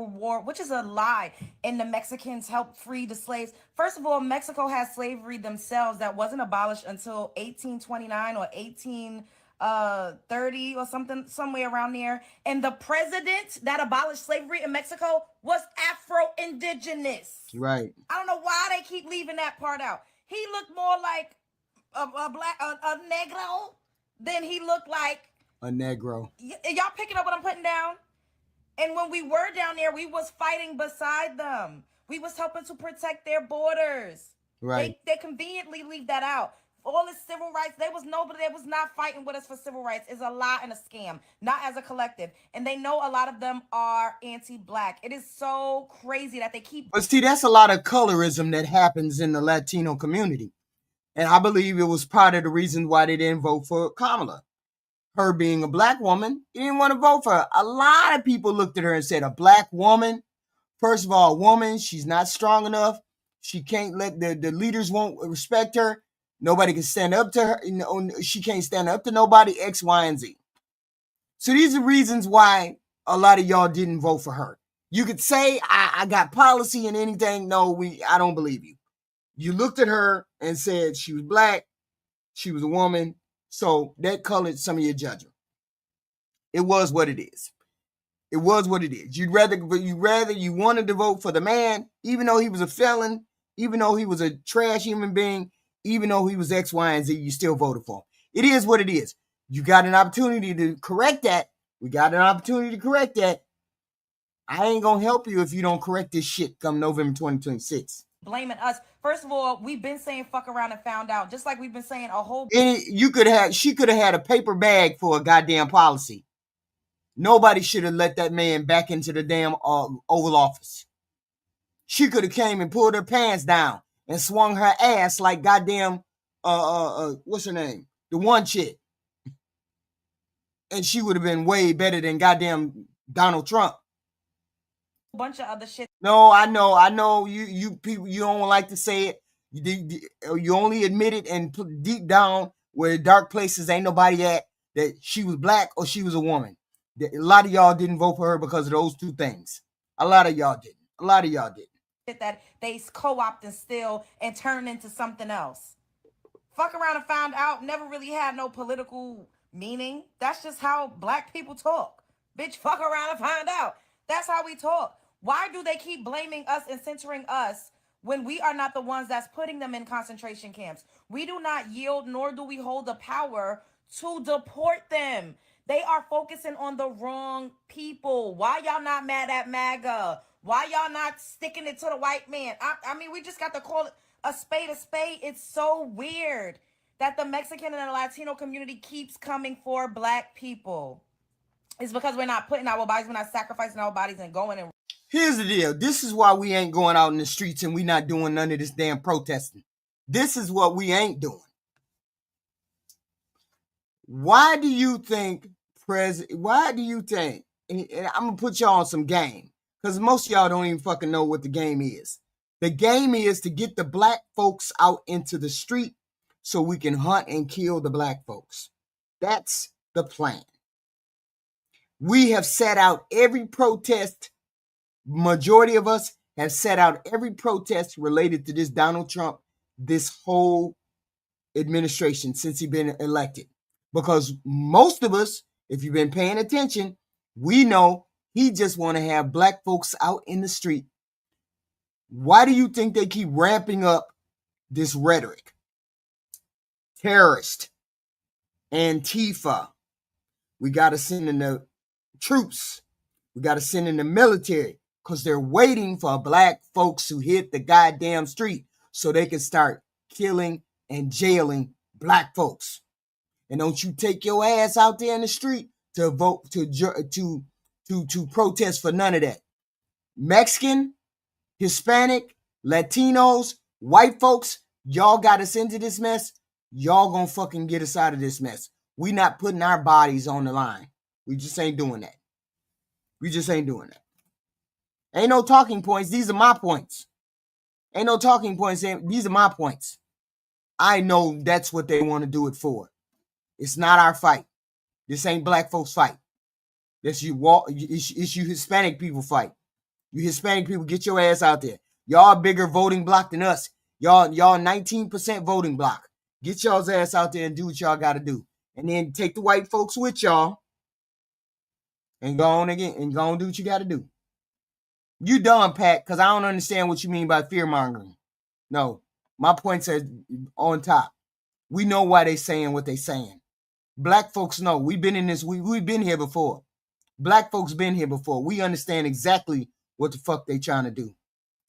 War, which is a lie, and the Mexicans helped free the slaves. First of all, Mexico has slavery themselves that wasn't abolished until 1829 or 1830 or something, somewhere around there. And the president that abolished slavery in Mexico was Afro-Indigenous. Right. I don't know why they keep leaving that part out. He looked more like a negro than he looked like A Negro. y'all picking up what I'm putting down? And when we were down there, we was fighting beside them. We was helping to protect their borders. Right. They conveniently leave that out. All this civil rights, there was nobody that was not fighting with us for civil rights. It's a lie and a scam, not as a collective. And they know a lot of them are anti-black. It is so crazy that they keep. But see, that's a lot of colorism that happens in the Latino community. And I believe it was part of the reason why they didn't vote for Kamala. Her being a black woman, they didn't want to vote for her. A lot of people looked at her and said, a black woman, first of all, a woman, she's not strong enough. She can't let the leaders won't respect her. Nobody can stand up to her. She can't stand up to nobody, X, Y, and Z. So these are reasons why a lot of y'all didn't vote for her. You could say, I got policy and anything. No, I don't believe you. You looked at her and said she was black. She was a woman. So that colored some of your judgment. It was what it is. It was what it is. You wanted to vote for the man, even though he was a felon, even though he was a trash human being, even though he was X, Y, and Z, you still voted for him. It is what it is. You got an opportunity to correct that. We got an opportunity to correct that. I ain't gonna help you if you don't correct this shit come November 2026. Blaming us. First of all, we've been saying fuck around and found out, just like we've been saying a whole. And she could have had a paper bag for a goddamn policy. Nobody should have let that man back into the damn Oval Office. She could have came and pulled her pants down and swung her ass like goddamn what's her name? The one chick. And she would have been way better than goddamn Donald Trump. Bunch of other shit. No, I know you people, you don't like to say it. You only admit it and deep down where dark places ain't nobody at that she was black or she was a woman. A lot of y'all didn't vote for her because of those two things. A lot of y'all didn't. That they co-opt and steal and turn into something else. Fuck around and found out never really had no political meaning. That's just how black people talk. Bitch, fuck around and find out. That's how we talk. Why do they keep blaming us and censoring us when we are not the ones that's putting them in concentration camps? We do not yield, nor do we hold the power to deport them. They are focusing on the wrong people. Why y'all not mad at MAGA? Why y'all not sticking it to the white man? I mean, we just got to call it a spade a spade. It's so weird that the Mexican and the Latino community keeps coming for black people. It's because we're not putting our bodies, we're not sacrificing our bodies and going and... Here's the deal. This is why we ain't going out in the streets and we not doing none of this damn protesting. This is what we ain't doing. Why do you think, and I'm going to put y'all on some game, because most of y'all don't even fucking know what the game is. The game is to get the black folks out into the street so we can hunt and kill the black folks. That's the plan. We have set out every protest. Majority of us have set out every protest related to this Donald Trump, this whole administration since he's been elected. Because most of us, if you've been paying attention, we know he just want to have black folks out in the street. Why do you think they keep ramping up this rhetoric? Terrorist, Antifa. We got to send in the troops. We got to send in the military because they're waiting for black folks to hit the goddamn street so they can start killing and jailing black folks. And don't you take your ass out there in the street to vote to protest for none of that. Mexican, Hispanic, Latinos, white folks, y'all got us into this mess. Y'all gonna fucking get us out of this mess. We not putting our bodies on the line. We just ain't doing that. We just ain't doing that. Ain't no talking points. These are my points. Ain't no talking points. These are my points. I know that's what they want to do it for. It's not our fight. This ain't black folks' fight. It's you Hispanic people fight. You Hispanic people, get your ass out there. Y'all a bigger voting block than us. Y'all 19% voting block. Get y'all's ass out there and do what y'all got to do. And then take the white folks with y'all and go on again and go and do what you got to do. You done, Pat, because I don't understand what you mean by fear mongering. No, my points are on top. We know why they saying what they saying. Black folks know. We've been in this. We've been here before. Black folks been here before. We understand exactly what the fuck they trying to do.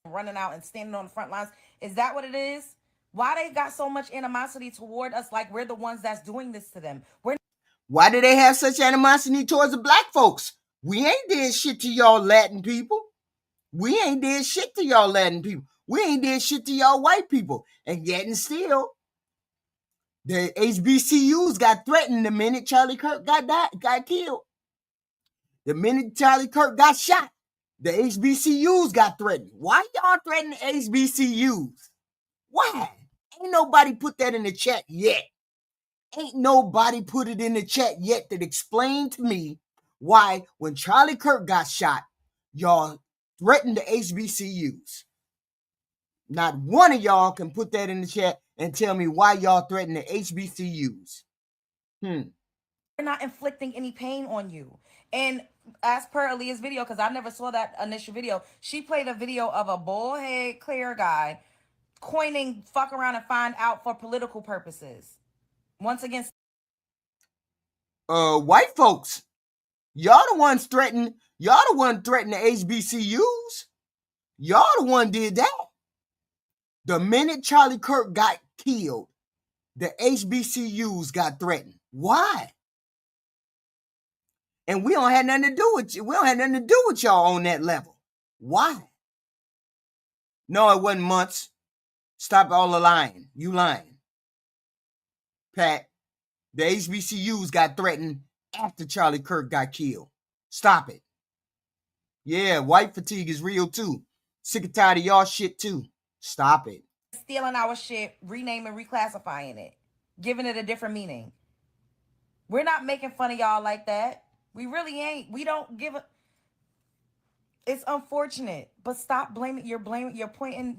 Running out and standing on the front lines. Is that what it is? Why they got so much animosity toward us like we're the ones that's doing this to them? Why do they have such animosity towards the black folks? We ain't did shit to y'all Latin people. We ain't did shit to y'all Latin people. We ain't did shit to y'all white people. And yet and still, the HBCUs got threatened the minute Charlie Kirk got killed. The minute Charlie Kirk got shot, the HBCUs got threatened. Why y'all threatening HBCUs? Why? Ain't nobody put that in the chat yet. Ain't nobody put it in the chat yet that explained to me why when Charlie Kirk got shot, y'all threatened the HBCUs. Not one of y'all can put that in the chat and tell me why y'all threatened the HBCUs. We're not inflicting any pain on you. And as per Aaliyah's video, because I never saw that initial video, she played a video of a bald head clear guy coining fuck around and find out for political purposes. Once again, white folks, y'all the ones threatening. Y'all the one threatening the HBCUs. Y'all the one did that. The minute Charlie Kirk got killed, the HBCUs got threatened. Why? And we don't have nothing to do with you. We don't have nothing to do with y'all on that level. Why? No, it wasn't months. Stop all the lying. You lying. Pat, the HBCUs got threatened after Charlie Kirk got killed. Stop it. Yeah, white fatigue is real too. Sick and tired of y'all shit too. Stop it. Stealing our shit, renaming, reclassifying it, giving it a different meaning. We're not making fun of y'all like that. We really ain't. We don't give a... It's unfortunate, but stop blaming. You're pointing.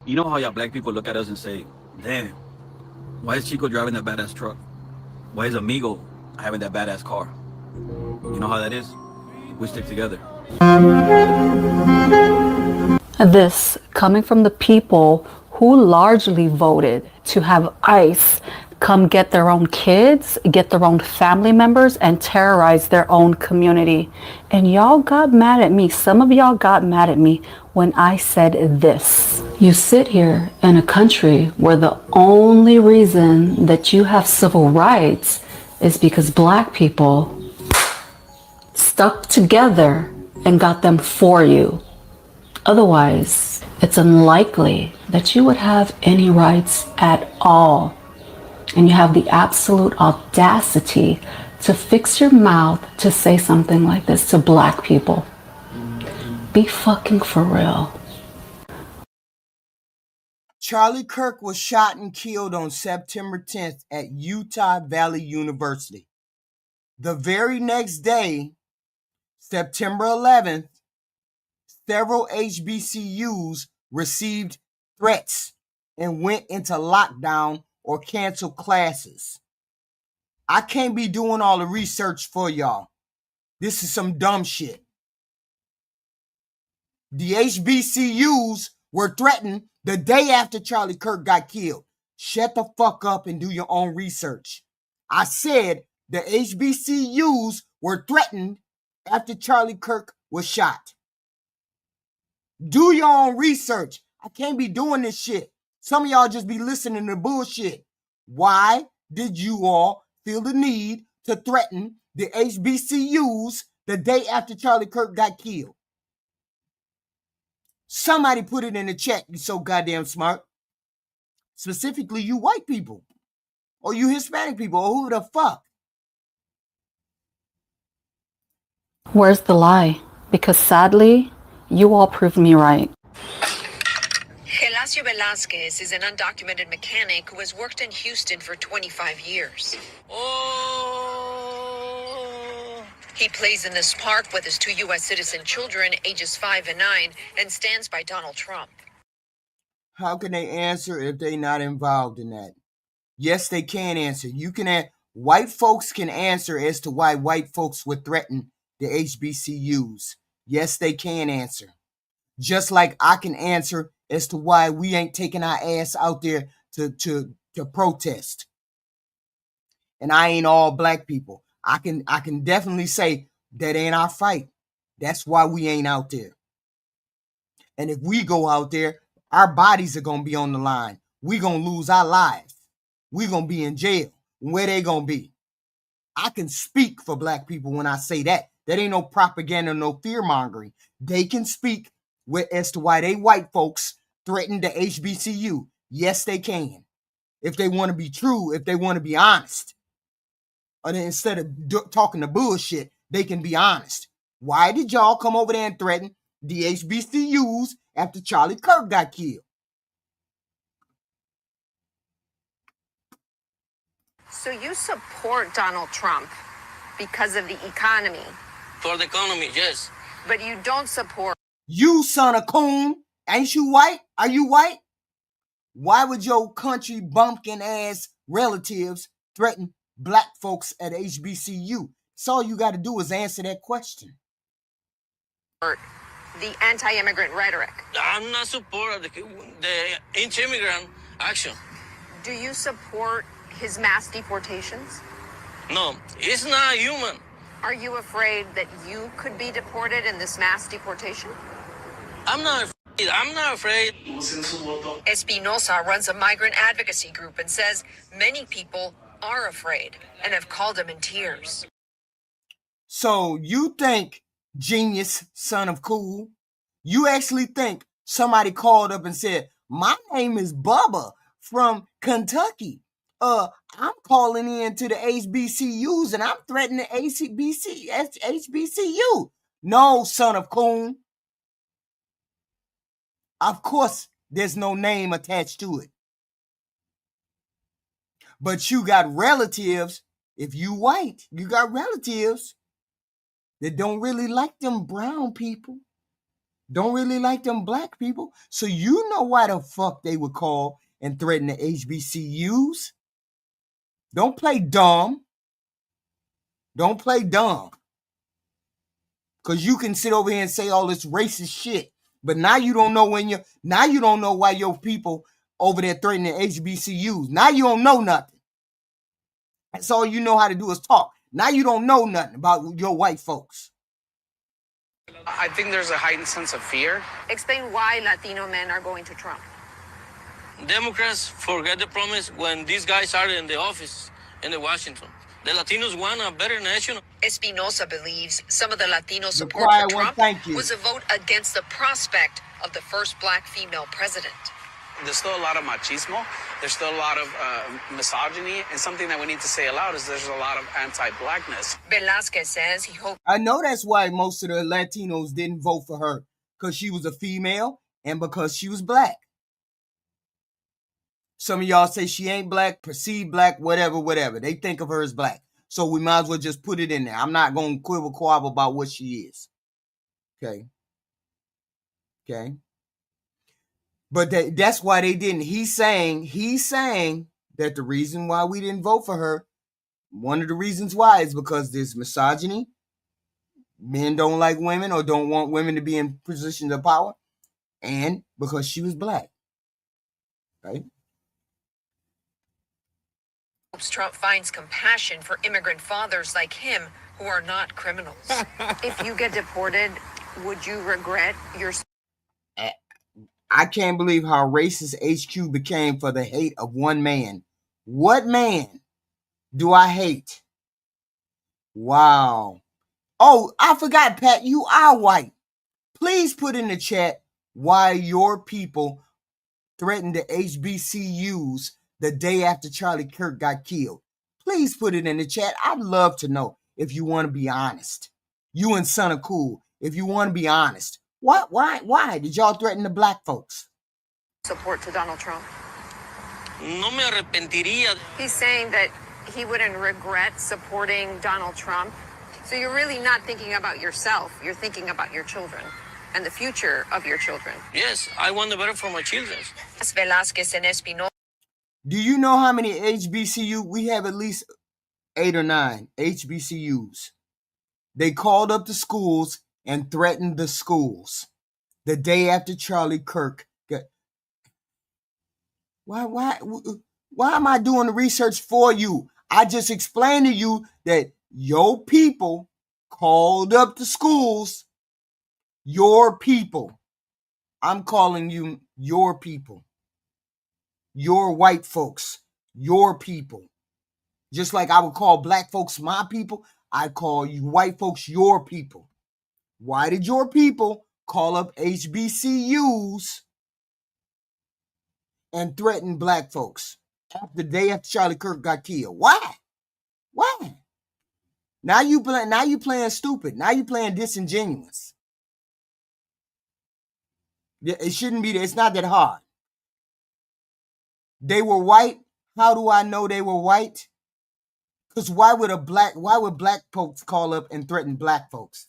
You know how y'all black people look at us and say, damn, why is Chico driving that badass truck? Why is Amigo having that badass car? You know how that is? We stick together. This coming from the people who largely voted to have ICE come get their own kids, get their own family members, and terrorize their own community. And y'all got mad at me. Some of y'all got mad at me when I said this. You sit here in a country where the only reason that you have civil rights is because black people stuck together and got them for you. Otherwise, it's unlikely that you would have any rights at all. And you have the absolute audacity to fix your mouth to say something like this to black people. Be fucking for real. Charlie Kirk was shot and killed on September 10th at Utah Valley University. The very next day, September 11th, several HBCUs received threats and went into lockdown or canceled classes. I can't be doing all the research for y'all. This is some dumb shit. The HBCUs were threatened the day after Charlie Kirk got killed. Shut the fuck up and do your own research. I said the HBCUs were threatened after Charlie Kirk was shot. Do your own research. I can't be doing this shit. Some of y'all just be listening to bullshit. Why did you all feel the need to threaten the HBCUs the day after Charlie Kirk got killed? Somebody put it in the chat. You so goddamn smart. Specifically, you white people. Or you Hispanic people. Or who the fuck? Where's the lie? Because sadly, you all proved me right. Gelacio Velasquez is an undocumented mechanic who has worked in Houston for 25 years. He plays in this park with his 2 U.S. citizen children, ages 5 and 9, and stands by Donald Trump. How can they answer if they're not involved in that? Yes, they can answer. You can white folks can answer as to why white folks would threaten the HBCUs. Yes, they can answer. Just like I can answer as to why we ain't taking our ass out there to protest. And I ain't all black people. I can definitely say that ain't our fight. That's why we ain't out there. And if we go out there, our bodies are going to be on the line. We going to lose our lives. We going to be in jail. Where they going to be? I can speak for black people when I say that. That ain't no propaganda, no fear mongering. They can speak as to why they white folks threaten the HBCU. Yes, they can. If they want to be true, if they want to be honest. And instead of talking the bullshit, they can be honest. Why did y'all come over there and threaten the HBCUs after Charlie Kirk got killed? So you support Donald Trump because of the economy? For the economy, yes. But you don't support... You son of coon. Ain't you white? Are you white? Why would your country bumpkin ass relatives threaten black folks at HBCU? So all you got to do is answer that question. The anti-immigrant rhetoric. I'm not support the anti-immigrant action. Do you support his mass deportations? No, it's not human. Are you afraid that you could be deported in this mass deportation? I'm not afraid. I'm not afraid. Espinosa runs a migrant advocacy group and says many people are afraid and have called him in tears. So you think, genius son of cool, you actually think somebody called up and said, my name is Bubba from Kentucky. I'm calling in to the HBCUs and I'm threatening the HBCU. No, son of coon. Of course, there's no name attached to it. But you got relatives, if you white, you got relatives that don't really like them brown people, don't really like them black people. So you know why the fuck they would call and threaten the HBCUs. Don't play dumb. Don't play dumb. Because you can sit over here and say all this racist shit. But now you don't know now you don't know why your people over there threatening HBCUs. Now you don't know nothing. That's all you know how to do is talk. Now you don't know nothing about your white folks. I think there's a heightened sense of fear. Explain why Latino men are going to Trump. Democrats forget the promise when these guys are in the office in the Washington. The Latinos want a better nation. Espinosa believes some of the Latino support for Trump was a vote against the prospect of the first black female president. There's still a lot of machismo. There's still a lot of misogyny. And something that we need to say aloud is there's a lot of anti-blackness. Velasquez says he hopes... I know that's why most of the Latinos didn't vote for her. Because she was a female and because she was black. Some of y'all say she ain't black, perceived black, whatever. They think of her as black. So we might as well just put it in there. I'm not going to quibble about what she is. Okay. But that's why they didn't. He's saying that the reason why we didn't vote for her, one of the reasons why is because there's misogyny. Men don't like women or don't want women to be in positions of power. And because she was black. Right? Hopes Trump finds compassion for immigrant fathers like him who are not criminals. If you get deported, would you regret your... I can't believe how racist HQ became for the hate of one man. What man do I hate? Wow. Oh, I forgot, Pat, you are white. Please put in the chat why your people threatened the HBCUs the day after Charlie Kirk got killed. Please put it in the chat. I'd love to know if you want to be honest. You and Son of Cool, if you want to be honest. Why did y'all threaten the black folks? Support to Donald Trump. No me arrepentiría. He's saying that he wouldn't regret supporting Donald Trump. So you're really not thinking about yourself. You're thinking about your children and the future of your children. Yes, I want the better for my children. Velázquez and Espinosa. Do you know how many HBCU? We have at least 8 or 9 HBCUs. They called up the schools and threatened the schools the day after Charlie Kirk got. Why am I doing the research for you? I just explained to you that your people called up the schools. Your people. I'm calling you your people. Your white folks. Your people. Just like I would call black folks my people, I call you white folks your people. Why did your people call up HBCUs and threaten black folks the day after Charlie Kirk got killed? Why? Now you playing stupid. Now you playing disingenuous. It shouldn't be. It's not that hard. They were white. How do I know they were white? Because why would black folks call up and threaten black folks?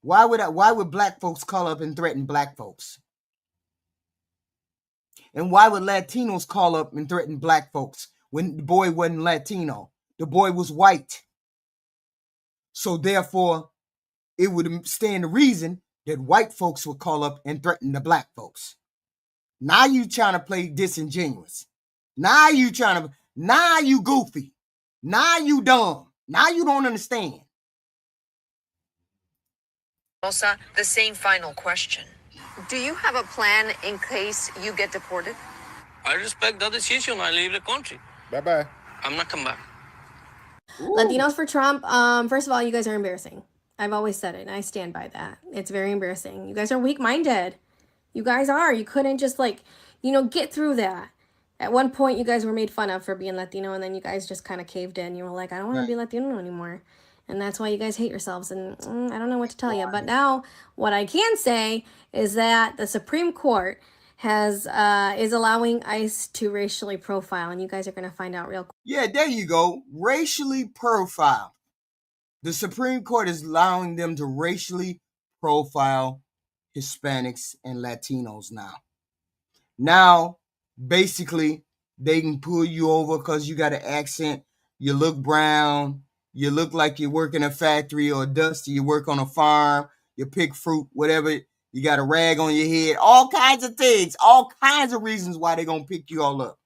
Why would black folks call up and threaten black folks? And why would Latinos call up and threaten black folks when the boy wasn't Latino? The boy was white. So therefore, it would stand to reason that white folks would call up and threaten the black folks. Now you trying to play disingenuous. Now you goofy. Now you dumb. Now you don't understand. Also, the same final question. Do you have a plan in case you get deported? I respect that decision. I leave the country. Bye-bye. I'm not coming back. Latinos for Trump. First of all, you guys are embarrassing. I've always said it, and I stand by that. It's very embarrassing. You guys are weak-minded. You guys are. You couldn't just, get through that. At one point, you guys were made fun of for being Latino, and then you guys just kind of caved in. You were like, I don't want to be Latino anymore. And that's why you guys hate yourselves, and I don't know what to tell you. But now, what I can say is that the Supreme Court is allowing ICE to racially profile, and you guys are going to find out real quick. Yeah, there you go. Racially profile. The Supreme Court is allowing them to racially profile Hispanics and Latinos now. Now, basically, they can pull you over because you got an accent, you look brown, you look like you work in a factory or dusty, you work on a farm, you pick fruit, whatever, you got a rag on your head, all kinds of things, all kinds of reasons why they're going to pick you all up.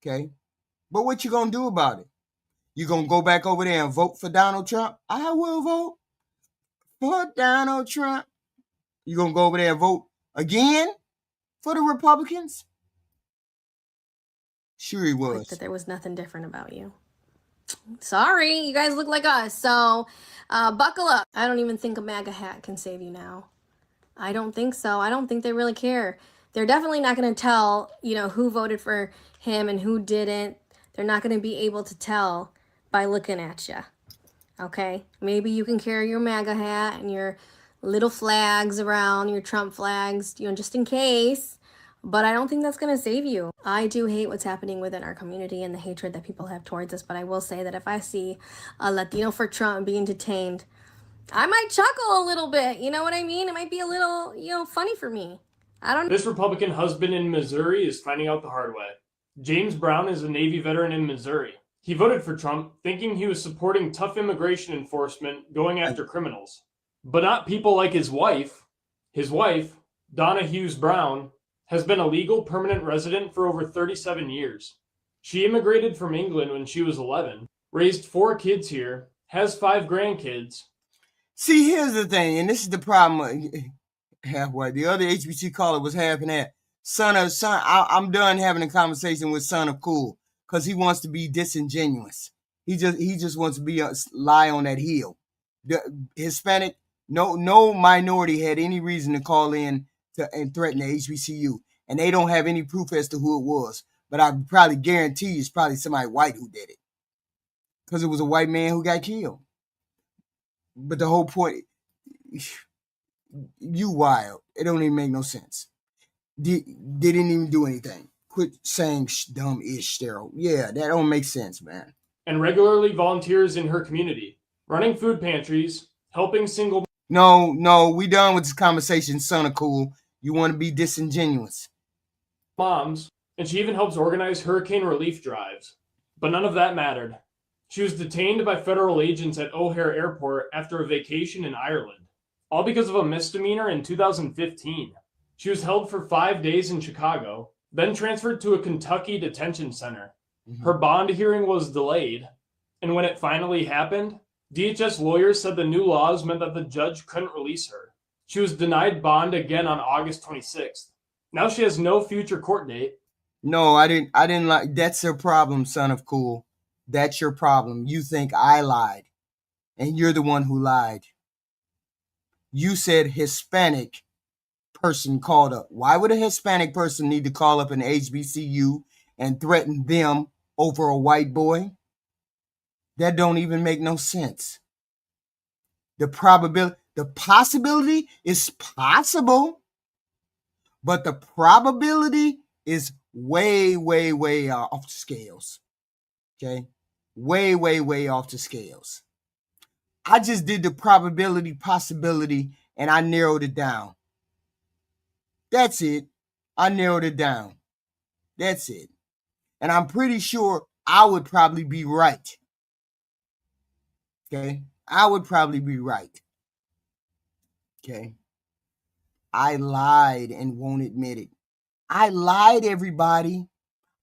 Okay? But what you going to do about it? You going to go back over there and vote for Donald Trump? I will vote for Donald Trump. You going to go over there and vote again for the Republicans? Sure he was. That there was nothing different about you. Sorry, you guys look like us, so buckle up. I don't even think a MAGA hat can save you now. I don't think so. I don't think they really care. They're definitely not going to tell, who voted for him and who didn't. They're not going to be able to tell by looking at you. Okay? Maybe you can carry your MAGA hat and your little flags around, your Trump flags, just in case. But I don't think that's going to save you. I do hate what's happening within our community and the hatred that people have towards us. But I will say that if I see a Latino for Trump being detained, I might chuckle a little bit. You know what I mean? It might be a little, funny for me. I don't know. This Republican husband in Missouri is finding out the hard way. James Brown is a Navy veteran in Missouri. He voted for Trump thinking he was supporting tough immigration enforcement going after criminals. But not people like his wife. His wife, Donna Hughes Brown, has been a legal permanent resident for over 37 years. She immigrated from England when she was 11, raised 4 kids here, has 5 grandkids. See, here's the thing, and this is the problem. Halfway, the other HBC caller was half and half. I'm done having a conversation with Son of Cool because he wants to be disingenuous. He just wants to lie on that hill. The Hispanic, No minority had any reason to call in and threaten the HBCU, and they don't have any proof as to who it was. But I probably guarantee it's probably somebody white who did it, because it was a white man who got killed. But the whole point, you wild. It don't even make no sense. They didn't even do anything. Quit saying dumb-ish, Daryl. Yeah, that don't make sense, man. And regularly volunteers in her community, running food pantries, helping single... No, we done with this conversation, son of cool. You want to be disingenuous. moms, and she even helps organize hurricane relief drives. But none of that mattered. She was detained by federal agents at O'Hare Airport after a vacation in Ireland, all because of a misdemeanor in 2015. She was held for 5 days in Chicago, then transferred to a Kentucky detention center. Her bond hearing was delayed, and when it finally happened, DHS lawyers said the new laws meant that the judge couldn't release her. She was denied bond again on August 26th. Now she has no future court date. No, I didn't like. That's your problem, son of cool. That's your problem. You think I lied, and you're the one who lied. You said Hispanic person called up. Why would a Hispanic person need to call up an HBCU and threaten them over a white boy? That don't even make no sense. The possibility is possible, but the probability is way, way, way off the scales. Okay? Way, way, way off the scales. I just did the probability, possibility, and I narrowed it down. That's it. I narrowed it down. That's it. And I'm pretty sure I would probably be right. Okay? I would probably be right. Okay? I lied and won't admit it. I lied, everybody.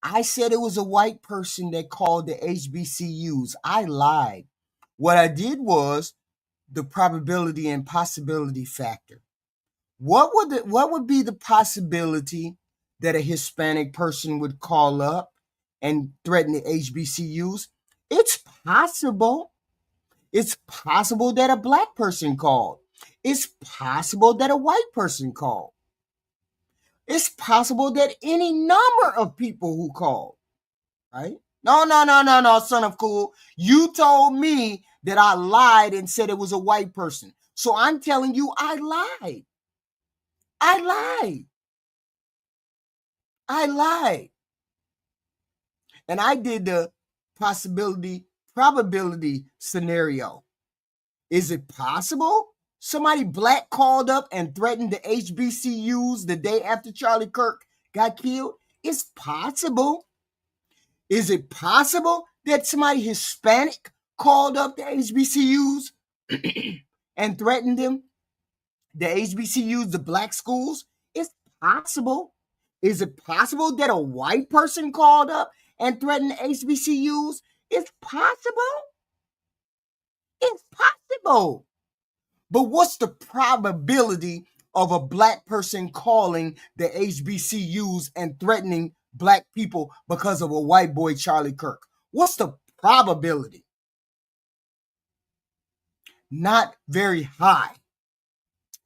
I said it was a white person that called the HBCUs. I lied. What I did was the probability and possibility factor. What would be the possibility that a Hispanic person would call up and threaten the HBCUs? It's possible. It's possible that a black person called. It's possible that a white person called. It's possible that any number of people who called, right? No, son of cool. You told me that I lied and said it was a white person. So I'm telling you I lied. I lied. And I did the possibility, probability scenario. Is it possible somebody black called up and threatened the HBCUs the day after Charlie Kirk got killed? It's possible. Is it possible that somebody Hispanic called up the HBCUs and threatened them? The HBCUs, the black schools? It's possible. Is it possible that a white person called up and threatened the HBCUs? It's possible. It's possible. But what's the probability of a black person calling the HBCUs and threatening black people because of a white boy, Charlie Kirk? What's the probability? Not very high.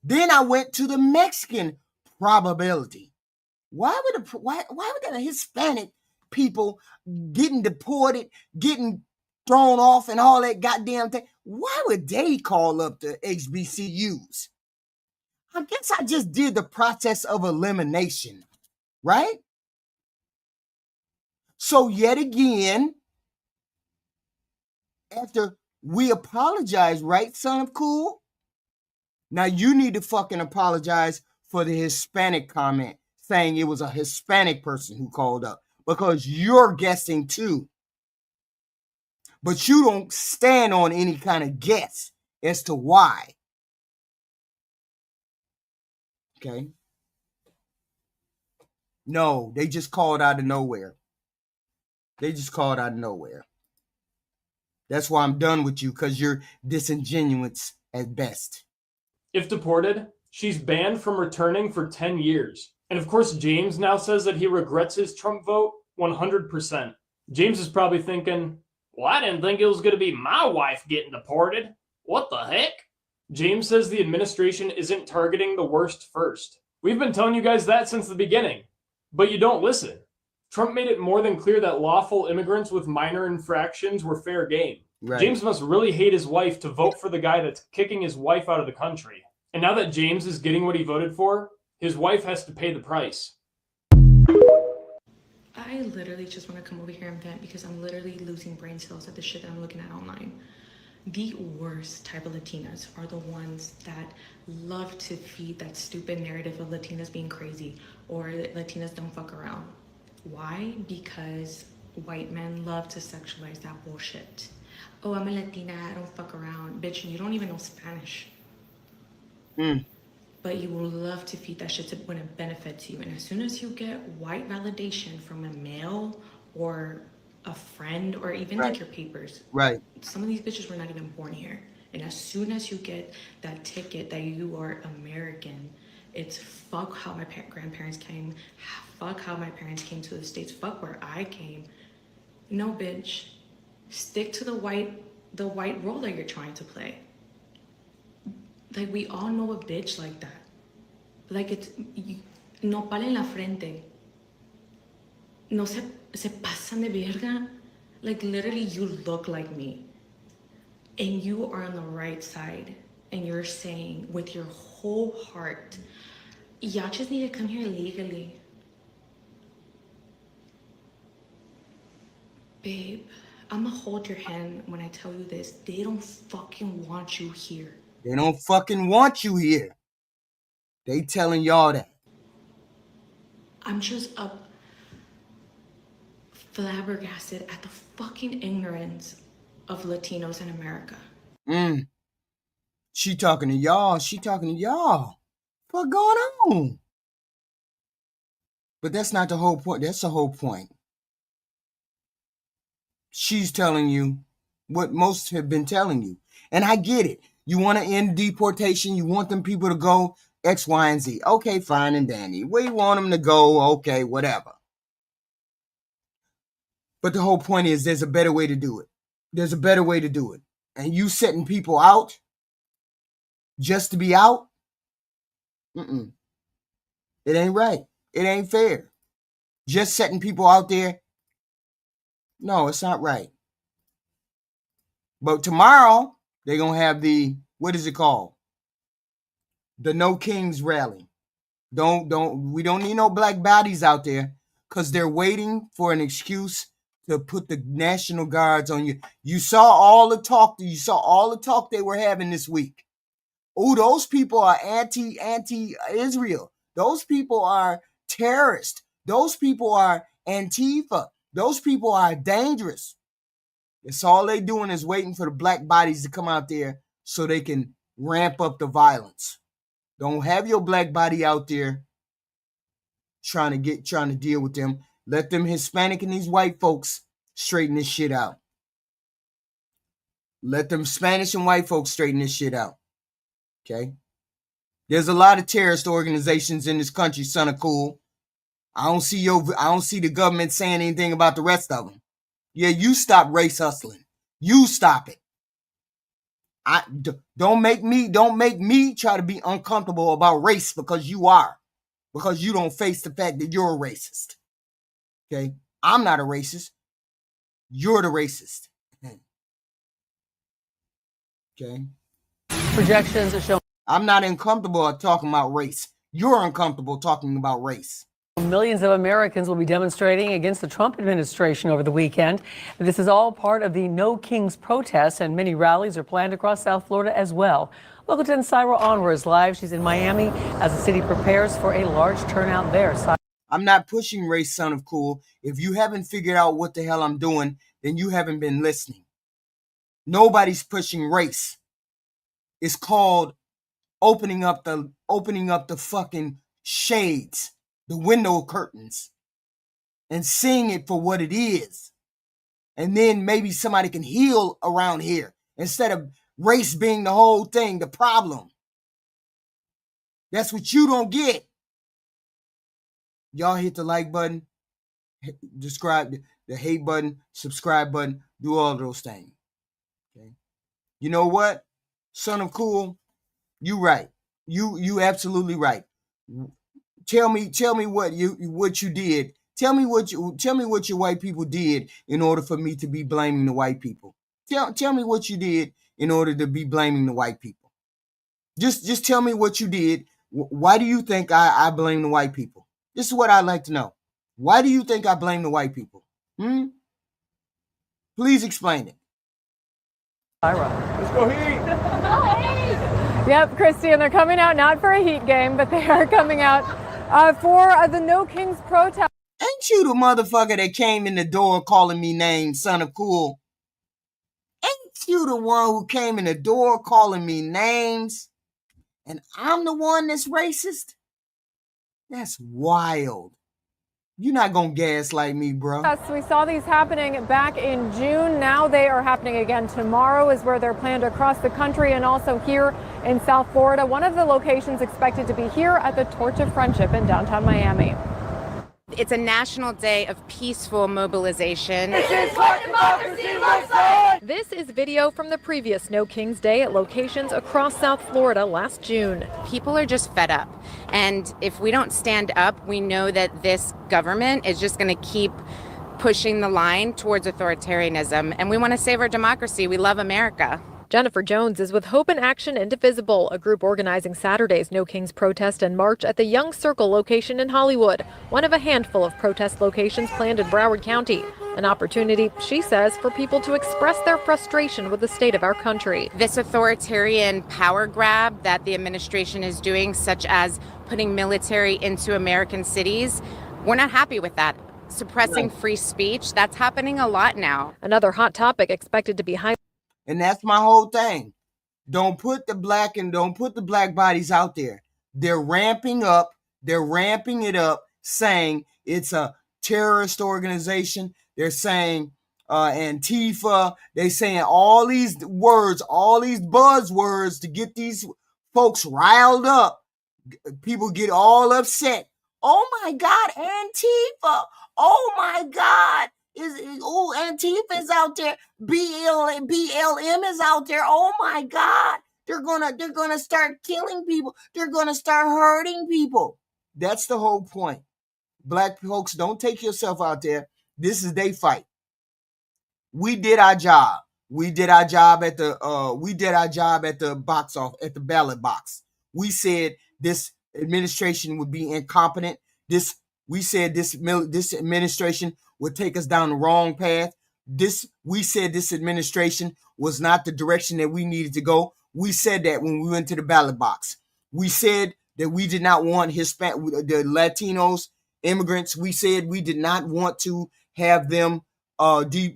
Then I went to the Mexican probability. Why would the Hispanic people getting deported, getting thrown off and all that goddamn thing, why would they call up the HBCUs? I guess I just did the process of elimination, right? So yet again, after we apologize, right, son of cool? Now you need to fucking apologize for the Hispanic comment saying it was a Hispanic person who called up, because you're guessing too. But you don't stand on any kind of guess as to why. Okay? No, they just called out of nowhere. They just called out of nowhere. That's why I'm done with you, because you're disingenuous at best. If deported, she's banned from returning for 10 years. And of course, James now says that he regrets his Trump vote 100%. James is probably thinking, well, I didn't think it was going to be my wife getting deported. What the heck? James says the administration isn't targeting the worst first. We've been telling you guys that since the beginning, but you don't listen. Trump made it more than clear that lawful immigrants with minor infractions were fair game. Right. James must really hate his wife to vote for the guy that's kicking his wife out of the country. And now that James is getting what he voted for, his wife has to pay the price. I literally just want to come over here and vent because I'm literally losing brain cells at the shit that I'm looking at online. The worst type of Latinas are the ones that love to feed that stupid narrative of Latinas being crazy or that Latinas don't fuck around. Why? Because white men love to sexualize that bullshit. Oh, I'm a Latina, I don't fuck around. Bitch, you don't even know Spanish. But you will love to feed that shit when it benefits you. And as soon as you get white validation from a male or a friend or even like your papers. Right. Some of these bitches were not even born here. And as soon as you get that ticket that you are American, it's fuck how my grandparents came, fuck how my parents came to the States, fuck where I came. No, bitch. Stick to the white role that you're trying to play. Like, we all know a bitch like that. Like, it's nopal en la frente. No se pasan de verga. Like, literally, you look like me. And you are on the right side. And you're saying with your whole heart, y'all just need to come here legally. Babe, I'ma hold your hand when I tell you this. They don't fucking want you here. They don't fucking want you here. They telling y'all that. I'm just flabbergasted at the fucking ignorance of Latinos in America. She talking to y'all. She talking to y'all. What going on? But that's not the whole point. That's the whole point. She's telling you what most have been telling you. And I get it. You want to end deportation. You want them people to go X, Y, and Z. Okay, fine and dandy. Where you want them to go, okay, whatever. But the whole point is there's a better way to do it. There's a better way to do it. And you setting people out just to be out? It ain't right. It ain't fair. Just setting people out there? No, it's not right. But tomorrow, they're going to have the, what is it called? The No Kings rally. We don't need no black bodies out there because they're waiting for an excuse to put the National Guards on you. You saw all the talk they were having this week. Oh, those people are anti-Israel. Those people are terrorists. Those people are Antifa. Those people are dangerous. It's all they doing is waiting for the black bodies to come out there so they can ramp up the violence. Don't have your black body out there trying to deal with them. Let them Hispanic and these white folks straighten this shit out. Let them Spanish and white folks straighten this shit out. Okay? There's a lot of terrorist organizations in this country, son of cool. I don't see the government saying anything about the rest of them. Yeah, you stop race hustling. You stop it. Don't make me try to be uncomfortable about race because you don't face the fact that you're a racist. Okay? I'm not a racist. You're the racist. Okay? Projections are showing I'm not uncomfortable talking about race. You're uncomfortable talking about race. millions of Americans will be demonstrating against the Trump administration over the weekend. This is all part of the No Kings protests, and many rallies are planned across South Florida as well. Local 10 Syra Onward is live. She's in Miami as the city prepares for a large turnout there. I'm not pushing race, son of cool. If you haven't figured out what the hell I'm doing, then you haven't been listening. Nobody's pushing race. It's called opening up the fucking shades, the window curtains, and seeing it for what it is. And then maybe somebody can heal around here instead of race being the whole thing, the problem. That's what you don't get. Y'all hit the like button, describe the hate button, subscribe button, do all those things. Okay. You know what? Son of cool, You right. You absolutely right. Tell me what you did. Tell me what your white people did in order for me to be blaming the white people. Tell me what you did in order to be blaming the white people. Just tell me what you did. Why do you think I blame the white people? This is what I'd like to know. Why do you think I blame the white people? Please explain it. Let's go Heat! Yep, Christy, and they're coming out not for a Heat game, but they are coming out for the No Kings protest. Ain't you the motherfucker that came in the door calling me names, son of cool? Ain't you the one who came in the door calling me names? And I'm the one that's racist? That's wild. You're not gonna gaslight me, bro. Yes, we saw these happening back in June. Now they are happening again. Tomorrow is where they're planned across the country and also here in South Florida. One of the locations expected to be here at the Torch of Friendship in downtown Miami. It's a national day of peaceful mobilization. This is what democracy looks like! This is video from the previous No Kings Day at locations across South Florida last June. People are just fed up. And if we don't stand up, we know that this government is just going to keep pushing the line towards authoritarianism. And we want to save our democracy. We love America. Jennifer Jones is with Hope in Action Indivisible, a group organizing Saturday's No Kings protest and march at the Young Circle location in Hollywood, one of a handful of protest locations planned in Broward County. An opportunity, she says, for people to express their frustration with the state of our country. This authoritarian power grab that the administration is doing, such as putting military into American cities, we're not happy with that. Suppressing free speech, that's happening a lot now. Another hot topic expected to be high. And that's my whole thing. Don't put the black bodies out there. They're ramping it up, saying it's a terrorist organization. They're saying Antifa. They're saying all these words, all these buzzwords to get these folks riled up. People get all upset. Oh my God, Antifa. Oh my God. Antifa is out there. BLM is out there. Oh my God. They're gonna start killing people. They're gonna start hurting people. That's the whole point. Black folks, don't take yourself out there. This is their fight. We did our job. We did our job at the box off at the ballot box. We said this administration would be incompetent. We said this administration would take us down the wrong path. We said this administration was not the direction that we needed to go. We said that when we went to the ballot box. We said that we did not want the Latinos, immigrants. We said we did not want to have them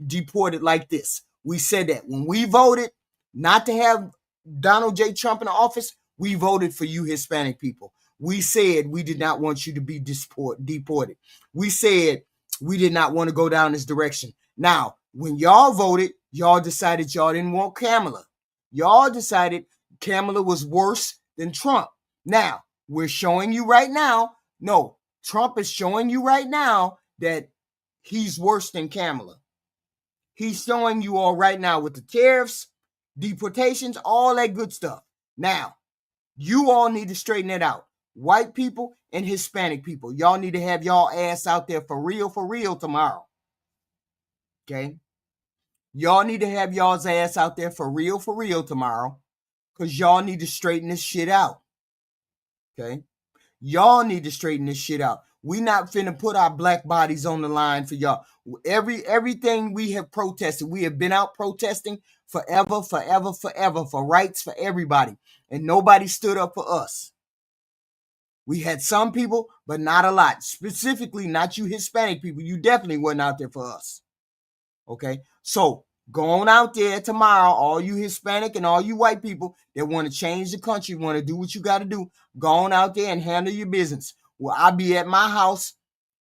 deported like this. We said that when we voted not to have Donald J. Trump in office, we voted for you Hispanic people. We said we did not want you to be deported. We said we did not want to go down this direction. Now, when y'all voted, y'all decided y'all didn't want Kamala. Y'all decided Kamala was worse than Trump. Now, we're showing you right now, no, Trump is showing you right now that he's worse than Kamala. He's showing you all right now with the tariffs, deportations, all that good stuff. Now, you all need to straighten it out. White people and Hispanic people, y'all need to have y'all ass out there for real tomorrow. Okay? Y'all need to have y'all's ass out there for real tomorrow, because y'all need to straighten this shit out. Okay? Y'all need to straighten this shit out. We not finna put our black bodies on the line for y'all. Everything we have protested, we have been out protesting forever for rights for everybody. And nobody stood up for us. We had some people, but not a lot. Specifically, not you Hispanic people. You definitely wasn't out there for us. Okay? So, go on out there tomorrow, all you Hispanic and all you white people that want to change the country, want to do what you got to do, go on out there and handle your business. Well, I'll be at my house.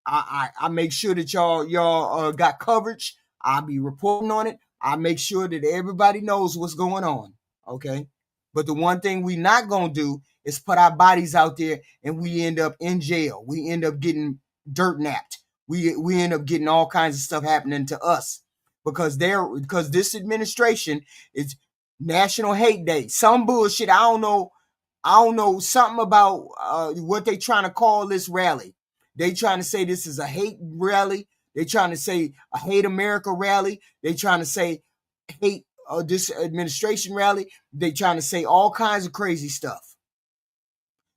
I make sure that y'all got coverage. I'll be reporting on it. I make sure that everybody knows what's going on. Okay? But the one thing we not going to do is put our bodies out there and we end up in jail. We end up getting dirt napped. We end up getting all kinds of stuff happening to us because this administration is National Hate Day. Some bullshit. I don't know I don't know, something about what they trying to call this rally. They trying to say this is a hate rally. They trying to say a hate America rally. They trying to say hate this administration rally. They trying to say all kinds of crazy stuff.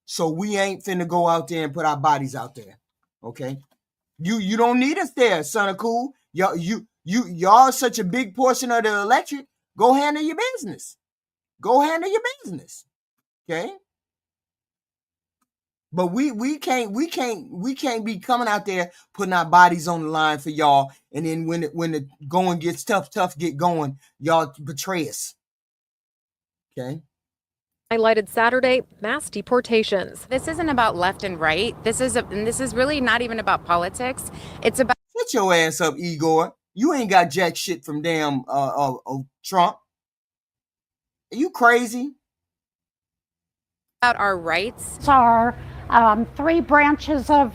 So we ain't finna go out there and put our bodies out there. Okay? You don't need us there, son of cool. Y'all such a big portion of the electorate. Go handle your business. Go handle your business. Okay? But we can't be coming out there putting our bodies on the line for y'all, and then when the going gets tough get going, y'all betray us. Okay. Highlighted Saturday, mass deportations. This isn't about left and right. This is really not even about politics. It's about Shut your ass up, Igor. You ain't got jack shit from damn Trump. Are you crazy? about our rights. Our three branches of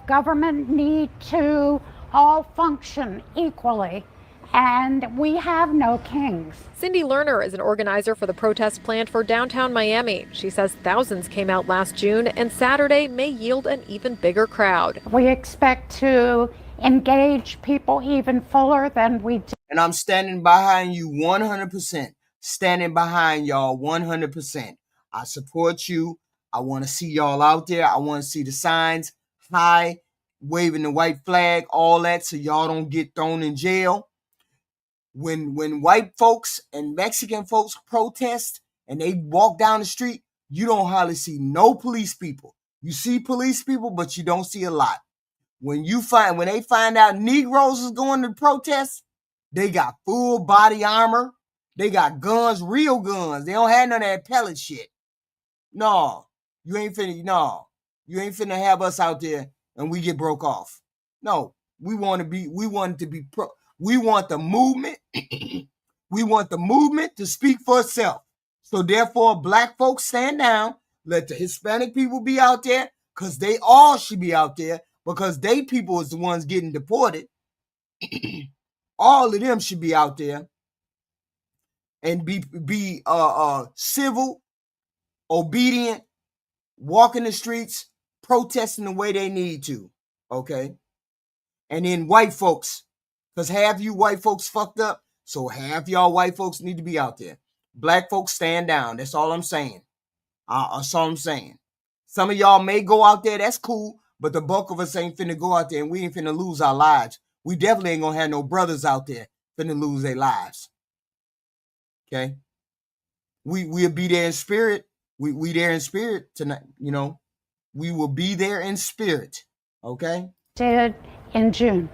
government need to all function equally, and we have no kings. Cindy Lerner is an organizer for the protest planned for downtown Miami. She says thousands came out last June, and Saturday may yield an even bigger crowd. We expect to engage people even fuller than we did. And I'm standing behind you 100%. Standing behind y'all 100%. I support you. I want to see y'all out there. I want to see the signs high, waving the white flag, all that, so y'all don't get thrown in jail. When white folks and Mexican folks protest and they walk down the street, you don't hardly see no police people. You see police people, but you don't see a lot. When they find out Negroes is going to protest, they got full body armor. They got guns, real guns. They don't have none of that pellet shit. No, you ain't finna have us out there and we get broke off. No, we want the movement. We want the movement to speak for itself. So therefore, black folks stand down. Let the Hispanic people be out there, because they all should be out there, because they people is the ones getting deported. All of them should be out there and be civil, obedient, walking the streets, protesting the way they need to. Okay? And then white folks, because half you white folks fucked up, so half y'all white folks need to be out there. Black folks stand down. That's all I'm saying. That's all I'm saying. Some of y'all may go out there, that's cool, but the bulk of us ain't finna go out there and we ain't finna lose our lives. We definitely ain't gonna have no brothers out there finna lose their lives. Okay? We'll be there in spirit. We there in spirit tonight, you know. We will be there in spirit. Okay? Did in June.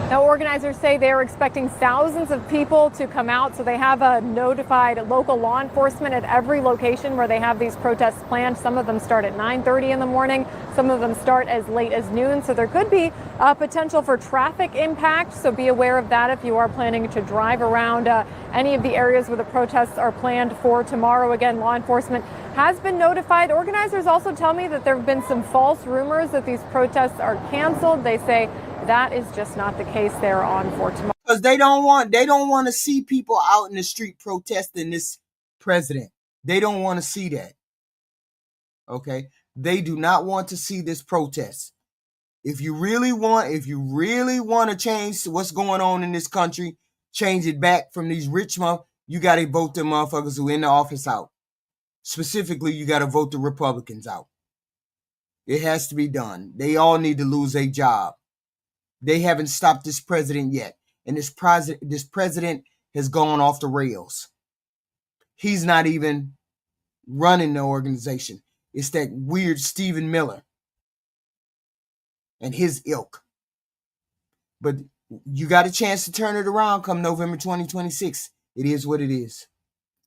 Now, organizers say they're expecting thousands of people to come out, so they have notified local law enforcement at every location where they have these protests planned. Some of them start at 9:30 in the morning. Some of them start as late as noon, so there could be a potential for traffic impact, so be aware of that if you are planning to drive around any of the areas where the protests are planned for tomorrow. Again, law enforcement has been notified. Organizers also tell me that there have been some false rumors that these protests are canceled. They say that is just not the case. They're on for tomorrow. Because they don't want to see people out in the street protesting this president. They don't want to see that. Okay? They do not want to see this protest. If you really want to change what's going on in this country, change it back from these rich you got to vote them motherfuckers who in the office out. Specifically, you got to vote the Republicans out. It has to be done. They all need to lose their job. They haven't stopped this president yet. And this president has gone off the rails. He's not even running the organization. It's that weird Stephen Miller and his ilk. But you got a chance to turn it around come November 2026. It is what it is.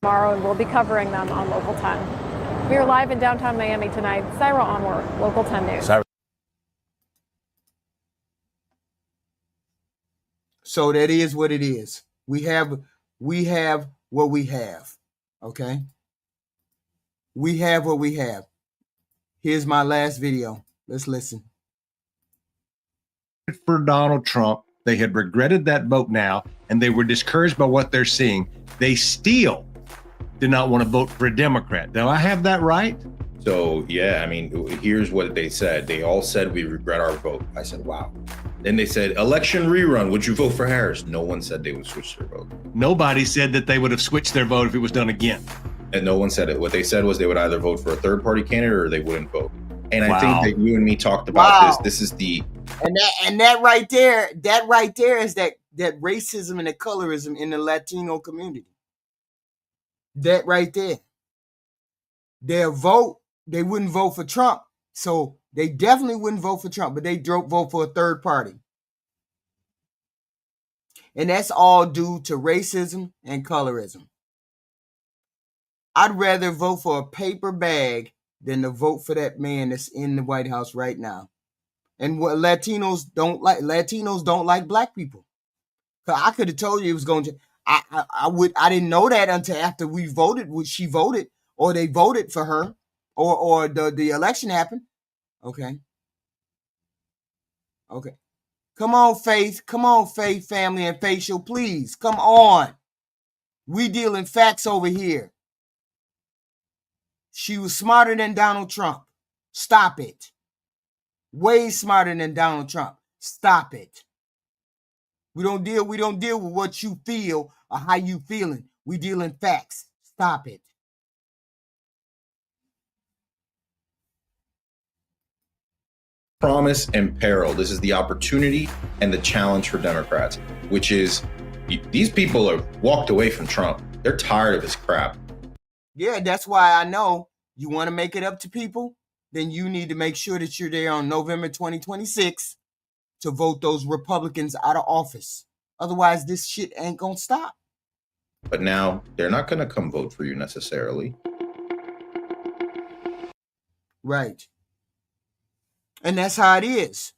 Tomorrow, and we'll be covering them on Local 10. We are live in downtown Miami tonight. Syra Onward, Local 10 News. So that is what it is. We have what we have. Okay? We have what we have. Here's my last video. Let's listen. For Donald Trump, they had regretted that vote now, and they were discouraged by what they're seeing. They steal did not want to vote for a Democrat. Do I have that right? So, yeah, I mean, here's what they said. They all said, we regret our vote. I said, wow. Then they said, election rerun, would you vote for Harris? No one said they would switch their vote. Nobody said that they would have switched their vote if it was done again. And no one said it. What they said was they would either vote for a third-party candidate or they wouldn't vote. And I think that you and me talked about this. This is the... And that right there is that racism and that colorism in the Latino community. That right there. They wouldn't vote for Trump. So they definitely wouldn't vote for Trump, but they vote for a third party. And that's all due to racism and colorism. I'd rather vote for a paper bag than to vote for that man that's in the White House right now. And what Latinos don't like black people. Cause I could have told you it was going to. I didn't know that until after we voted. She voted, or they voted for her, or the election happened. Okay. Come on, Faith, family, and Facial, please. Come on. We dealing facts over here. She was smarter than Donald Trump. Stop it. Way smarter than Donald Trump. Stop it. We don't deal with what you feel or how you feeling. We deal in facts. Stop it. Promise and peril. This is the opportunity and the challenge for Democrats, which is these people have walked away from Trump. They're tired of his crap. Yeah, that's why I know you want to make it up to people, then you need to make sure that you're there on November 2026 to vote those Republicans out of office. Otherwise, this shit ain't gonna stop. But now they're not going to come vote for you necessarily. Right. And that's how it is.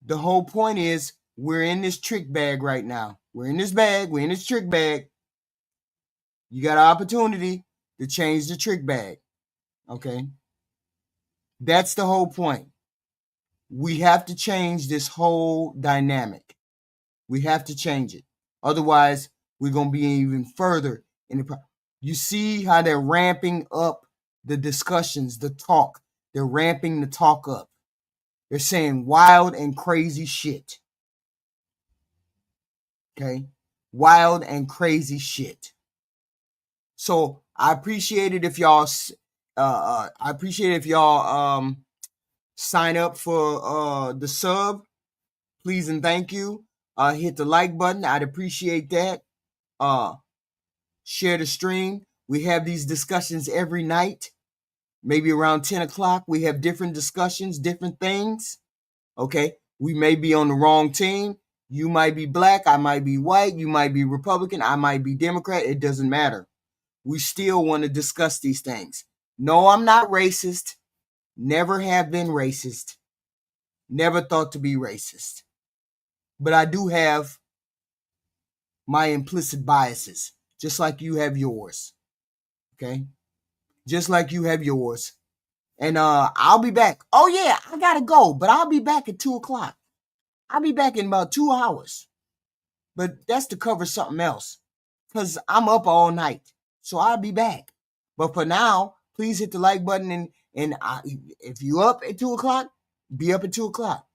The whole point is we're in this trick bag right now. We're in this bag. We're in this trick bag. You got an opportunity to change the trick bag. Okay? That's the whole point. We have to change this whole dynamic. We have to change it. Otherwise, we're going to be even further in the problem. You see how they're ramping up the discussions, the talk. They're ramping the talk up. They're saying wild and crazy shit. Okay? Wild and crazy shit. So I appreciate it if y'all sign up for the sub. Please and thank you. Hit the like button. I'd appreciate that. Share the stream. We have these discussions every night. Maybe around 10 o'clock. We have different discussions, different things. Okay. We may be on the wrong team. You might be black. I might be white. You might be Republican. I might be Democrat. It doesn't matter. We still want to discuss these things. No, I'm not racist. Never have been racist. Never thought to be racist. But I do have my implicit biases, just like you have yours. Okay? Just like you have yours. And I'll be back. Oh, yeah, I got to go, but I'll be back at 2 o'clock. I'll be back in about 2 hours. But that's to cover something else, because I'm up all night. So I'll be back. But for now, please hit the like button. And if you up at 2 o'clock, be up at 2 o'clock.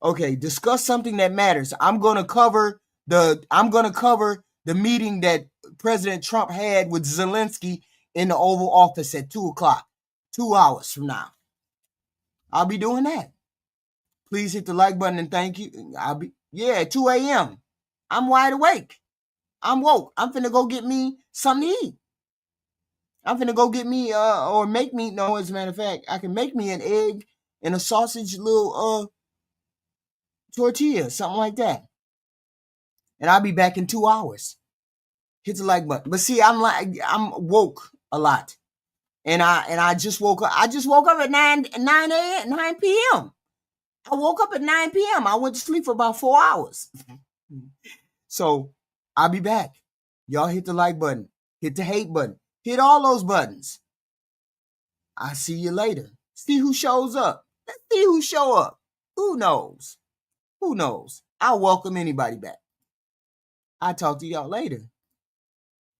Okay, discuss something that matters. I'm gonna cover the meeting that President Trump had with Zelensky in the Oval Office at 2 o'clock, 2 hours from now. I'll be doing that. Please hit the like button and thank you. At 2 a.m. I'm wide awake. I'm woke. I'm finna go get me something to eat. I'm finna go get me, or make me, no, as a matter of fact, I can make me an egg and a sausage little, tortilla, something like that. And I'll be back in 2 hours. Hit the like button. But see, I'm woke a lot. And I just woke up. I just woke up at 9 p.m. I woke up at 9 p.m. I went to sleep for about 4 hours. So I'll be back. Y'all hit the like button. Hit the hate button. Hit all those buttons. I'll see you later. See who shows up. Let's see who show up. Who knows? Who knows? I'll welcome anybody back. I'll talk to y'all later.